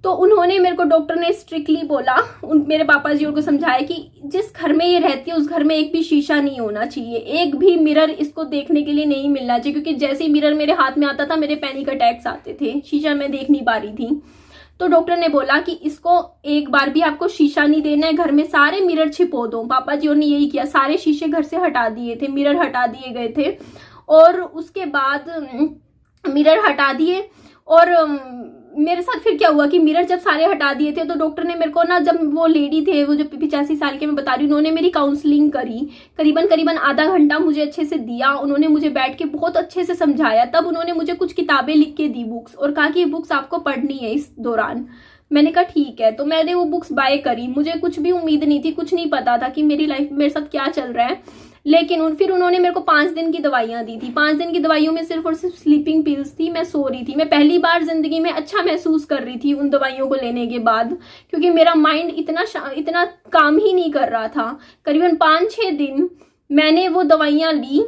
Speaker 1: तो उन्होंने मेरे को, डॉक्टर ने स्ट्रिक्टली बोला, मेरे पापा जी को समझाया कि जिस घर में ये रहती है उस घर में एक भी शीशा नहीं होना चाहिए, एक भी मिरर इसको देखने के लिए नहीं मिलना चाहिए, क्योंकि जैसे ही मिरर मेरे हाथ में आता था मेरे पैनिक अटैक्स आते थे, शीशा मैं देख नहीं पा रही थी। तो डॉक्टर ने बोला कि इसको एक बार भी आपको शीशा नहीं देना है, घर में सारे मिरर छिपो दो। पापा जी ने यही किया, सारे शीशे घर से हटा दिए थे, मिरर हटा दिए गए थे। और उसके बाद मिरर हटा दिए। और मेरे साथ फिर क्या हुआ कि मिरर जब सारे हटा दिए थे तो डॉक्टर ने मेरे को ना, जब वो लेडी थे, वो जो 85 साल के मैं बता रही हूँ, उन्होंने मेरी काउंसलिंग करी, करीबन आधा घंटा मुझे अच्छे से दिया। उन्होंने मुझे बैठ के बहुत अच्छे से समझाया। तब उन्होंने मुझे कुछ किताबें लिख के दी, बुक्स, और कहा कि ये बुक्स आपको पढ़नी है इस दौरान। मैंने कहा ठीक है। तो मैंने वो बुक्स बाय करी। मुझे कुछ भी उम्मीद नहीं थी, कुछ नहीं पता था कि मेरी लाइफ में मेरे साथ क्या चल रहा है। लेकिन फिर उन्होंने मेरे को 5 दिन की दवाइयां दी थी। 5 दिन की दवाइयों में सिर्फ और सिर्फ स्लीपिंग पिल्स थी। मैं सो रही थी। मैं पहली बार जिंदगी में अच्छा महसूस कर रही थी उन दवाइयों को लेने के बाद, क्योंकि मेरा माइंड इतना काम ही नहीं कर रहा था। करीबन 5-6 दिन मैंने वो दवाइयां ली।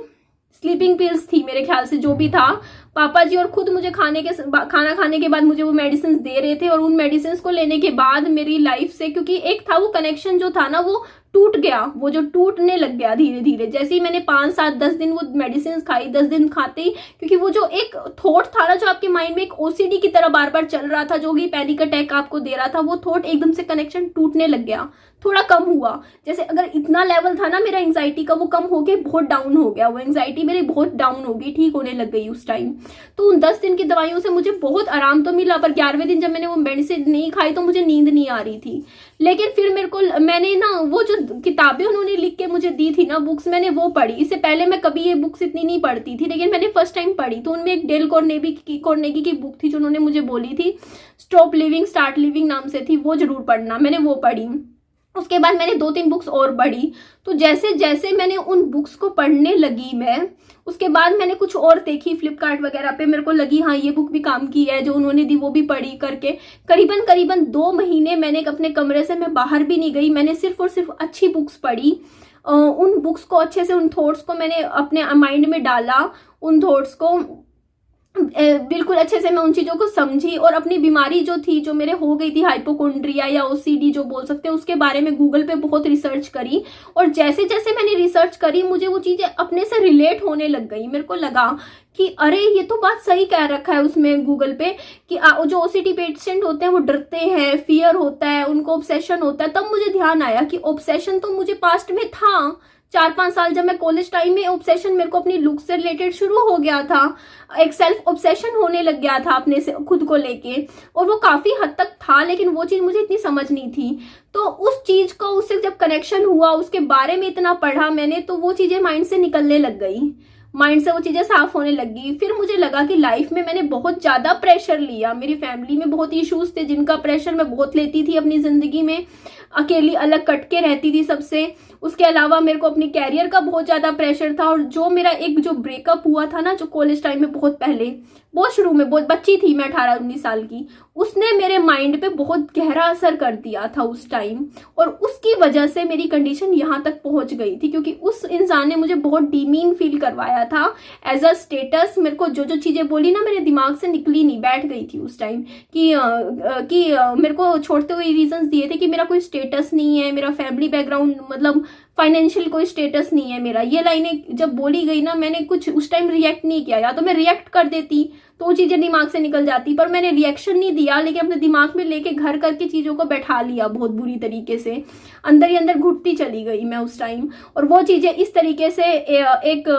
Speaker 1: स्लीपिंग पिल्स थी मेरे ख्याल से, जो भी था। पापा जी और खुद मुझे खाना खाने के बाद मुझे वो मेडिसिन दे रहे थे। और उन मेडिसिन को लेने के बाद मेरी लाइफ से, क्योंकि एक था वो कनेक्शन जो था ना, वो टूट गया। वो जो टूटने लग गया धीरे धीरे, जैसे ही मैंने 5-7-10 दिन वो मेडिसिन खाई, 10 दिन खाते ही, क्योंकि वो जो एक थॉट था ना, जो आपके माइंड में एक ओसीडी की तरह बार बार चल रहा था, जो भी पैनिक अटैक आपको दे रहा था, वो थॉट एकदम से कनेक्शन टूटने लग गया। थोड़ा कम हुआ। जैसे अगर इतना लेवल था ना मेरा एंजाइटी का, वो कम हो के बहुत डाउन हो गया। वो एंजाइटी मेरी बहुत डाउन हो गई, ठीक होने लग गई उस टाइम। तो उन 10 दिन की दवाइयों से मुझे बहुत आराम तो मिला, पर 11वें दिन जब मैंने वो मेडिसिन नहीं खाई तो मुझे नींद नहीं आ रही थी। लेकिन फिर मैंने ना वो जो किताबें उन्होंने लिख के मुझे दी थी ना, बुक्स, मैंने वो पढ़ी। इससे पहले मैं कभी ये बुक्स इतनी नहीं पढ़ती थी, लेकिन मैंने फर्स्ट टाइम पढ़ी। तो उनमें एक डेल कार्नेगी की बुक थी जो उन्होंने मुझे बोली थी, स्टॉप लिविंग स्टार्ट लिविंग नाम से थी। वो जरूर पढ़ना। मैंने वो पढ़ी। उसके बाद मैंने 2-3 बुक्स और पढ़ी। तो जैसे जैसे मैंने उन बुक्स को पढ़ने लगी मैं, उसके बाद मैंने कुछ और देखी फ्लिपकार्ट वगैरह पे। मेरे को लगी हाँ ये बुक भी काम की है, जो उन्होंने दी वो भी पढ़ी करके। करीबन 2 महीने मैंने अपने कमरे से मैं बाहर भी नहीं गई। मैंने सिर्फ और सिर्फ अच्छी बुक्स पढ़ी। उन बुक्स को अच्छे से, उन थॉट्स को मैंने अपने माइंड में डाला। उन थॉट्स को बिल्कुल अच्छे से मैं उन चीज़ों को समझी। और अपनी बीमारी जो थी, जो मेरे हो गई थी, हाइपोकोंड्रिया या ओसीडी जो बोल सकते हैं, उसके बारे में गूगल पे बहुत रिसर्च करी। और जैसे जैसे मैंने रिसर्च करी, मुझे वो चीज़ें अपने से रिलेट होने लग गई। मेरे को लगा कि अरे ये तो बात सही कह रखा है उसमें गूगल पे, कि जो ओसीडी पेशेंट होते हैं वो डरते हैं, फियर होता है, उनको ऑब्सेशन होता है। तब मुझे ध्यान आया कि ऑब्सेशन तो मुझे पास्ट में था। 4-5 साल जब मैं कॉलेज टाइम में, ऑब्सेशन मेरे को अपनी लुक से रिलेटेड शुरू हो गया था। एक सेल्फ ऑब्सेशन होने लग गया था अपने से खुद को लेके, और वो काफी हद तक था, लेकिन वो चीज मुझे इतनी समझ नहीं थी। तो उस चीज को, उससे जब कनेक्शन हुआ, उसके बारे में इतना पढ़ा मैंने, तो वो चीजें माइंड से निकलने लग गई। माइंड से वो चीजें साफ होने लगी। फिर मुझे लगा कि लाइफ में मैंने बहुत ज्यादा प्रेशर लिया। मेरी फैमिली में बहुत इश्यूज थे जिनका प्रेशर मैं बहुत लेती थी अपनी जिंदगी में। अकेली अलग कट के रहती थी सबसे। उसके अलावा मेरे को अपनी कैरियर का बहुत ज्यादा प्रेशर था। और जो मेरा एक जो ब्रेकअप हुआ था ना, जो कॉलेज टाइम में, बहुत पहले, बहुत शुरू में, बहुत बच्ची थी मैं, 18-19 साल की, उसने मेरे माइंड पे बहुत गहरा असर कर दिया था उस टाइम। और उसकी वजह से मेरी कंडीशन यहाँ तक पहुंच गई थी, क्योंकि उस इंसान ने मुझे बहुत डीमीन फील करवाया था एज अ स्टेटस। मेरे को जो जो चीजें बोली ना, मेरे दिमाग से निकली नहीं, बैठ गई थी उस टाइम, कि मेरे को छोड़ते हुए रीजंस दिए थे कि मेरा कोई स्टेटस नहीं है, मेरा फैमिली बैकग्राउंड, मतलब फाइनेंशियल कोई स्टेटस नहीं है मेरा। ये लाइनें जब बोली गई ना, मैंने कुछ उस टाइम रिएक्ट नहीं किया। या तो मैं रिएक्ट कर देती तो वो चीजें दिमाग से निकल जाती, पर मैंने रिएक्शन नहीं दिया, लेकिन अपने दिमाग में लेके घर करके चीजों को बैठा लिया बहुत बुरी तरीके से। अंदर ही अंदर घुटती चली गई मैं उस टाइम। और वो चीजें इस तरीके से एक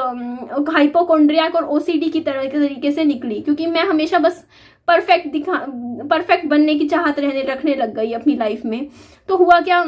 Speaker 1: हाइपोकोंड्रियाक और ओसीडी की तरह के तरीके से निकली, क्योंकि मैं हमेशा बस परफेक्ट बनने की चाहत रखने लग गई अपनी लाइफ में। तो हुआ क्या,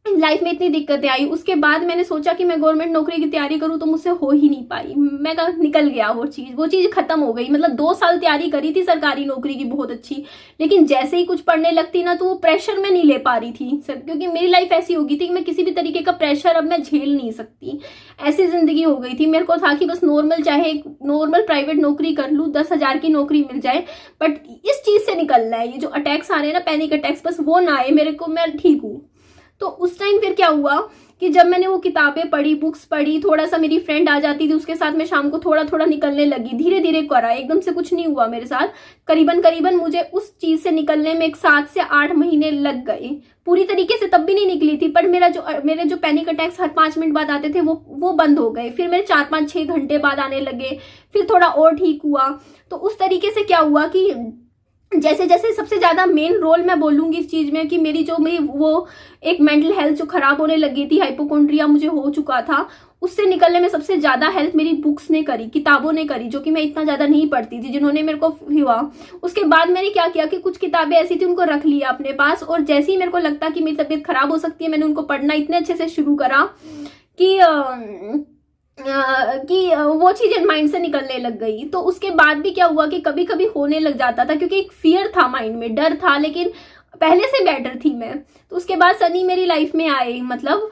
Speaker 1: लाइफ में इतनी दिक्कतें आई। उसके बाद मैंने सोचा कि मैं गवर्नमेंट नौकरी की तैयारी करूं, तो मुझसे हो ही नहीं पाई। मैं निकल गया वो चीज खत्म हो गई। मतलब 2 साल तैयारी करी थी सरकारी नौकरी की बहुत अच्छी, लेकिन जैसे ही कुछ पढ़ने लगती ना, तो वो प्रेशर मैं नहीं ले पा रही थी सर, क्योंकि मेरी लाइफ ऐसी हो गई थी कि मैं किसी भी तरीके का प्रेशर अब मैं झेल नहीं सकती। ऐसी जिंदगी हो गई थी। मेरे को था कि बस नॉर्मल, चाहे नॉर्मल प्राइवेट नौकरी कर लूँ, 10,000 की नौकरी मिल जाए, बट इस चीज से निकलना है। ये जो अटैक्स आ रहे हैं ना, पैनिक अटैक्स, बस वो ना आए मेरे को, मैं ठीक हूँ। तो उस टाइम फिर क्या हुआ कि जब मैंने वो किताबें पढ़ी, बुक्स पढ़ी, थोड़ा सा मेरी फ्रेंड आ जाती थी, उसके साथ मैं शाम को थोड़ा थोड़ा निकलने लगी। धीरे धीरे करा, एकदम से कुछ नहीं हुआ मेरे साथ। करीबन मुझे उस चीज से निकलने में 7 से 8 महीने लग गए। पूरी तरीके से तब भी नहीं निकली थी, पर मेरे जो पैनिक अटैक्स हर 5 मिनट बाद आते थे, वो बंद हो गए। फिर मेरे 4-5-6 घंटे बाद आने लगे, फिर थोड़ा और ठीक हुआ। तो उस तरीके से क्या हुआ कि जैसे जैसे सबसे ज़्यादा मेन रोल मैं बोलूँगी इस चीज़ में कि मेरी वो एक मेंटल हेल्थ जो ख़राब होने लगी थी, हाइपोकॉन्ड्रिया मुझे हो चुका था, उससे निकलने में सबसे ज़्यादा हेल्प मेरी बुक्स ने करी, किताबों ने करी, जो कि मैं इतना ज़्यादा नहीं पढ़ती थी, जिन्होंने मेरे को हुआ। उसके बाद मैंने क्या किया कि कुछ किताबें ऐसी थी उनको रख लिया अपने पास, और जैसे ही मेरे को लगता कि मेरी तबीयत ख़राब हो सकती है, मैंने उनको पढ़ना इतने अच्छे से शुरू करा कि वो चीजें माइंड से निकलने लग गई। तो उसके बाद भी क्या हुआ कि कभी कभी होने लग जाता था, क्योंकि एक फियर था माइंड में, डर था, लेकिन पहले से बेटर थी मैं। तो उसके बाद सनी मेरी लाइफ में आए, मतलब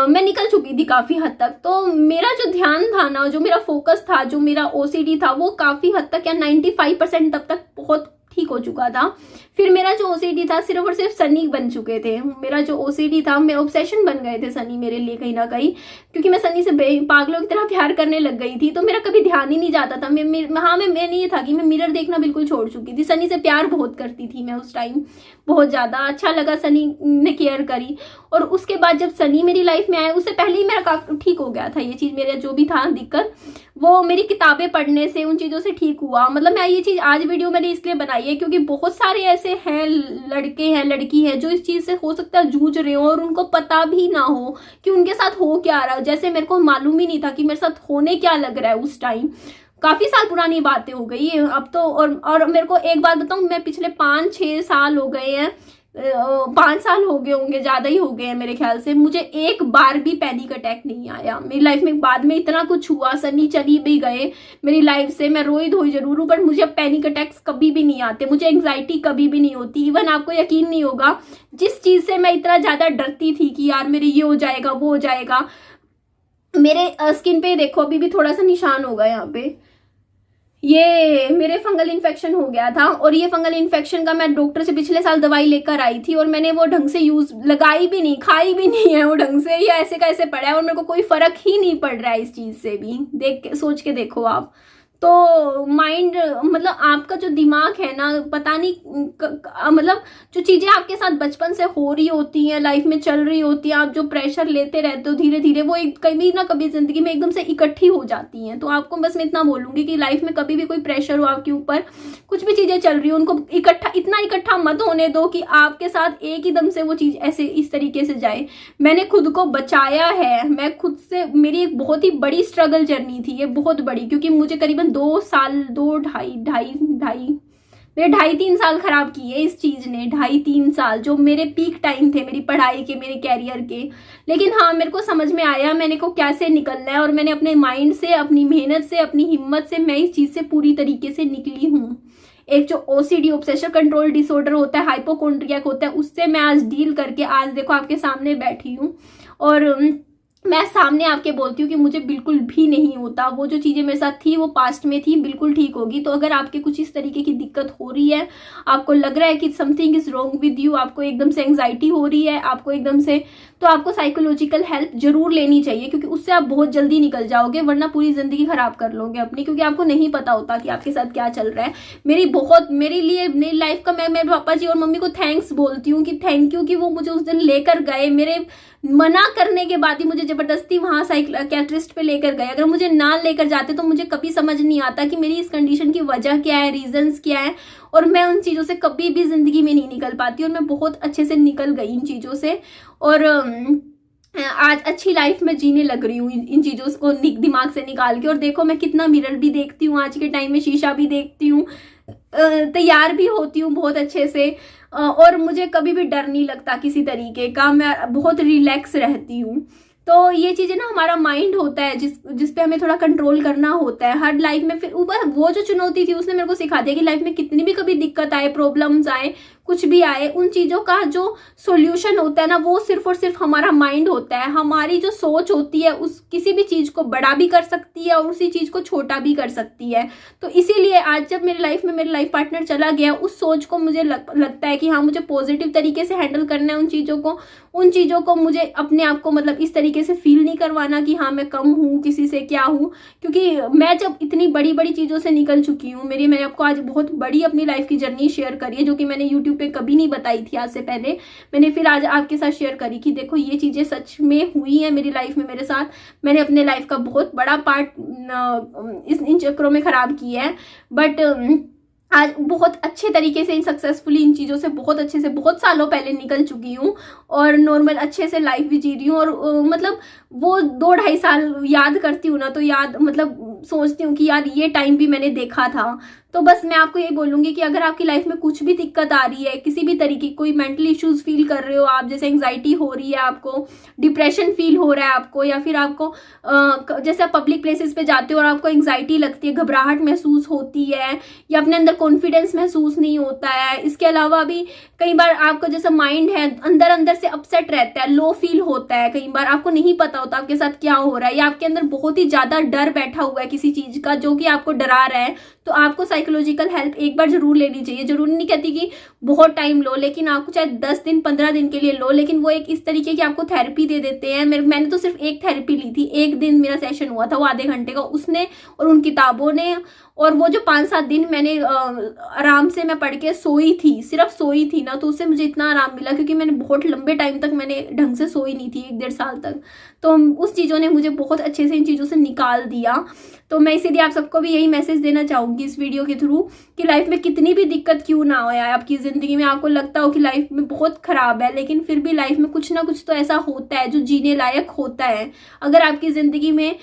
Speaker 1: मैं निकल चुकी थी काफी हद तक। तो मेरा जो ध्यान था ना, जो मेरा फोकस था, जो मेरा ओसीडी था, वो काफी हद तक या 95% तब तक बहुत ठीक हो चुका था। फिर मेरा जो ओसीडी था सिर्फ और सिर्फ सनी बन चुके थे। मेरा जो ओसीडी था, मेरा ऑब्सेशन बन गए थे सनी मेरे लिए कहीं ना कहीं, क्योंकि मैं सनी से पागलों की तरह प्यार करने लग गई थी। तो मेरा कभी ध्यान ही नहीं जाता था। मैंने ये था कि मैं मिरर देखना बिल्कुल छोड़ चुकी थी। सनी से प्यार बहुत करती थी मैं उस टाइम, बहुत ज्यादा अच्छा लगा, सनी ने केयर करी। और उसके बाद जब सनी मेरी लाइफ में आया, उससे पहले ही मेरा काफी ठीक हो गया था ये चीज। मेरा जो भी था दिक्कत, वो मेरी किताबें पढ़ने से, उन चीजों से ठीक हुआ। मतलब मैं ये चीज आज वीडियो मैंने इसलिए बनाई है क्योंकि बहुत सारे ऐसे हैं, लड़के हैं, लड़की है, जो इस चीज से हो सकता है जूझ रहे हो और उनको पता भी ना हो कि उनके साथ हो क्या रहा है। जैसे मेरे को मालूम ही नहीं था कि मेरे साथ होने क्या लग रहा है उस टाइम। काफी साल पुरानी बातें हो गई अब तो। और मेरे को एक बात बताऊं, मैं पिछले 5-6 साल हो गए हैं, 5 साल हो गए होंगे, ज्यादा ही हो गए हैं मेरे ख्याल से, मुझे एक बार भी पैनिक अटैक नहीं आया मेरी लाइफ में। बाद में इतना कुछ हुआ, सनी चली भी गए मेरी लाइफ से, मैं रोई धोई जरूर हूँ, बट मुझे अब पैनिक अटैक्स कभी भी नहीं आते, मुझे एंग्जाइटी कभी भी नहीं होती। इवन आपको यकीन नहीं होगा, जिस चीज से मैं इतना ज्यादा डरती थी कि यार मेरे ये हो जाएगा, वो हो जाएगा, मेरे स्किन पे देखो अभी भी थोड़ा सा निशान होगा यहाँ पे, ये मेरे फंगल इन्फेक्शन हो गया था। और ये फंगल इन्फेक्शन का मैं डॉक्टर से पिछले साल दवाई लेकर आई थी, और मैंने वो ढंग से लगाई भी नहीं, खाई भी नहीं है वो ढंग से, या ऐसे का ऐसे पड़ा है, और मेरे को कोई फर्क ही नहीं पड़ रहा है इस चीज से भी। सोच के देखो आप। तो माइंड, मतलब आपका जो दिमाग है ना, पता नहीं मतलब जो चीजें आपके साथ बचपन से हो रही होती हैं, लाइफ में चल रही होती है, आप जो प्रेशर लेते रहते हो धीरे धीरे, वो कभी ना कभी जिंदगी में एकदम से इकट्ठी हो जाती हैं। तो आपको बस मैं इतना बोलूंगी कि लाइफ में कभी भी कोई प्रेशर हो आपके ऊपर, कुछ भी चीजें चल रही हो, उनको इतना इकट्ठा मत होने दो कि आपके साथ एक ही दम से वो चीज ऐसे इस तरीके से जाए। मैंने खुद को बचाया है, मैं खुद से, मेरी एक बहुत ही बड़ी स्ट्रगल जर्नी थी ये, बहुत बड़ी, क्योंकि मुझे करीबन 2 साल, 2-2.5-3 साल खराब किए इस चीज ने, 2.5-3 साल, जो मेरे पीक टाइम थे मेरी पढ़ाई के, मेरे कैरियर के। लेकिन हाँ, मेरे को समझ में आया मैंने को कैसे निकलना है, और मैंने अपने माइंड से, अपनी मेहनत से, अपनी हिम्मत से मैं इस चीज से पूरी तरीके से निकली हूँ। एक जो ओसीडी, ऑब्सेशन कंट्रोल डिसऑर्डर होता है, हाइपोकॉन्ड्रिया होता है, उससे मैं आज डील करके आज देखो आपके सामने बैठी हूँ। और मैं सामने आपके बोलती हूँ कि मुझे बिल्कुल भी नहीं होता। वो जो चीजें मेरे साथ थी वो पास्ट में थी, बिल्कुल ठीक होगी। तो अगर आपके कुछ इस तरीके की दिक्कत हो रही है, आपको लग रहा है कि something is wrong with you, आपको एकदम से एंग्जाइटी हो रही है, आपको एकदम से, तो आपको साइकोलॉजिकल हेल्प जरूर लेनी चाहिए, क्योंकि उससे आप बहुत जल्दी निकल जाओगे, वरना पूरी जिंदगी खराब कर लोगे अपनी, क्योंकि आपको नहीं पता होता कि आपके साथ क्या चल रहा है। मेरे लिए, मेरी लाइफ का, मैं मेरे पापा जी और मम्मी को थैंक्स बोलती हूँ कि थैंक यू कि वो मुझे उस दिन लेकर गए, मेरे मना करने के बाद ही मुझे जबरदस्ती वहां साइकियाट्रिस्ट पे लेकर गए। अगर मुझे ना लेकर जाते तो मुझे कभी समझ नहीं आता कि मेरी इस कंडीशन की वजह क्या है, रीजंस क्या है, और मैं उन चीजों से कभी भी जिंदगी में नहीं निकल पाती। और मैं बहुत अच्छे से निकल गई इन चीजों से, और आज अच्छी लाइफ में जीने लग रही हूँ इन चीजों को दिमाग से निकाल के। और देखो मैं कितना मिरर भी देखती हूँ आज के टाइम में, शीशा भी देखती हूँ, तैयार भी होती हूँ बहुत अच्छे से, और मुझे कभी भी डर नहीं लगता किसी तरीके का, मैं बहुत रिलैक्स रहती हूँ। तो ये चीजें ना, हमारा माइंड होता है जिस पे हमें थोड़ा कंट्रोल करना होता है हर लाइफ में। फिर ऊपर वो जो चुनौती थी उसने मेरे को सिखा दिया कि लाइफ में कितनी भी कभी दिक्कत आए, प्रॉब्लम्स आए, कुछ भी आए, उन चीजों का जो सॉल्यूशन होता है ना, वो सिर्फ और सिर्फ हमारा माइंड होता है। हमारी जो सोच होती है उस किसी भी चीज को बड़ा भी कर सकती है और उसी चीज को छोटा भी कर सकती है। तो इसीलिए आज जब मेरी लाइफ में मेरा लाइफ पार्टनर चला गया, उस सोच को मुझे लगता है कि हाँ, मुझे पॉजिटिव तरीके से हैंडल करना है उन चीजों को मुझे अपने आप को मतलब इस तरीके से फील नहीं करवाना कि हाँ मैं कम हूँ, किसी से क्या हूँ। क्योंकि मैं जब इतनी बड़ी बड़ी चीजों से निकल चुकी हूँ, मैंने आपको आज बहुत बड़ी अपनी लाइफ की जर्नी शेयर करी है, जो कि मैंने यूट्यूब पे कभी नहीं बताई थी आज से पहले। मैंने फिर आज आपके साथ शेयर करी कि देखो ये चीजें सच में हुई है मेरी लाइफ में, मेरे साथ। मैंने अपने लाइफ का बहुत बड़ा पार्ट इन चक्करों में खराब किया है, बट आज बहुत अच्छे तरीके से सक्सेसफुली इन चीज़ों से बहुत अच्छे से बहुत सालों पहले निकल चुकी हूँ और नॉर्मल अच्छे से लाइफ भी जी रही हूँ। और मतलब वो 2-2.5 साल याद करती हूँ ना, तो याद मतलब सोचती हूँ कि यार ये टाइम भी मैंने देखा था। तो बस मैं आपको ये बोलूँगी कि अगर आपकी लाइफ में कुछ भी दिक्कत आ रही है, किसी भी तरीके कोई मेंटल इश्यूज फील कर रहे हो आप, जैसे एंग्जाइटी हो रही है आपको, डिप्रेशन फील हो रहा है आपको, या फिर आपको जैसे आप पब्लिक प्लेसेस पे जाते हो और आपको एंग्जाइटी लगती है, घबराहट महसूस होती है, या अपने अंदर कॉन्फिडेंस महसूस नहीं होता है। इसके अलावा भी कई बार आपका जैसा माइंड है अंदर अंदर से अपसेट रहता है, लो फील होता है, कई बार आपको नहीं पता होता आपके साथ क्या हो रहा है, या आपके अंदर बहुत ही ज्यादा डर बैठा हुआ है किसी चीज का जो कि आपको डरा रहा है, तो आपको साइकोलॉजिकल हेल्प एक बार जरूर लेनी चाहिए। जरूरी नहीं कहती कि बहुत टाइम लो, लेकिन आपको चाहे 10 दिन 15 दिन के लिए लो, लेकिन वो एक इस तरीके की आपको थेरेपी दे देते हैं। मैंने तो सिर्फ एक थेरेपी ली थी, एक दिन मेरा सेशन हुआ था, वो आधे घंटे का, उसने और उन किताबों ने और वो जो 5-7 दिन मैंने आराम से मैं पढ़ के सोई थी, सिर्फ सोई थी ना, तो उससे मुझे इतना आराम मिला, क्योंकि मैंने बहुत लंबे टाइम तक मैंने ढंग से सोई नहीं थी, 1-1.5 साल तक। तो उस चीज़ों ने मुझे बहुत अच्छे से इन चीज़ों से निकाल दिया। तो मैं इसीलिए आप सबको भी यही मैसेज देना चाहूँगी इस वीडियो के थ्रू कि लाइफ में कितनी भी दिक्कत क्यों ना हो यार, आपकी ज़िंदगी में आपको लगता हो कि लाइफ में बहुत ख़राब है, लेकिन फिर भी लाइफ में कुछ ना कुछ तो ऐसा होता है जो जीने लायक होता है। अगर आपकी ज़िंदगी में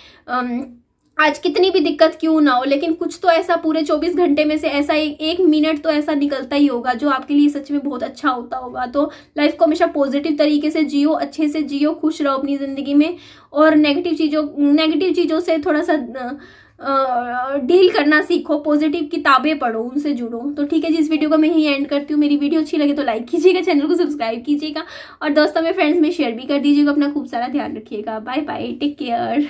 Speaker 1: आज कितनी भी दिक्कत क्यों ना हो, लेकिन कुछ तो ऐसा पूरे 24 घंटे में से ऐसा एक मिनट तो ऐसा निकलता ही होगा जो आपके लिए सच में बहुत अच्छा होता होगा। तो लाइफ को हमेशा पॉजिटिव तरीके से जियो, अच्छे से जियो, खुश रहो अपनी ज़िंदगी में, और नेगेटिव चीज़ों से थोड़ा सा डील करना सीखो, पॉजिटिव किताबें पढ़ो, उनसे जुड़ो। तो ठीक है जी, इस वीडियो को मैं यही एंड करती हूँ। मेरी वीडियो अच्छी लगे तो लाइक कीजिएगा, चैनल को सब्सक्राइब कीजिएगा, और दोस्तों में फ्रेंड्स में शेयर भी कर दीजिएगा। अपना खूब सारा ध्यान रखिएगा। Bye bye, take care.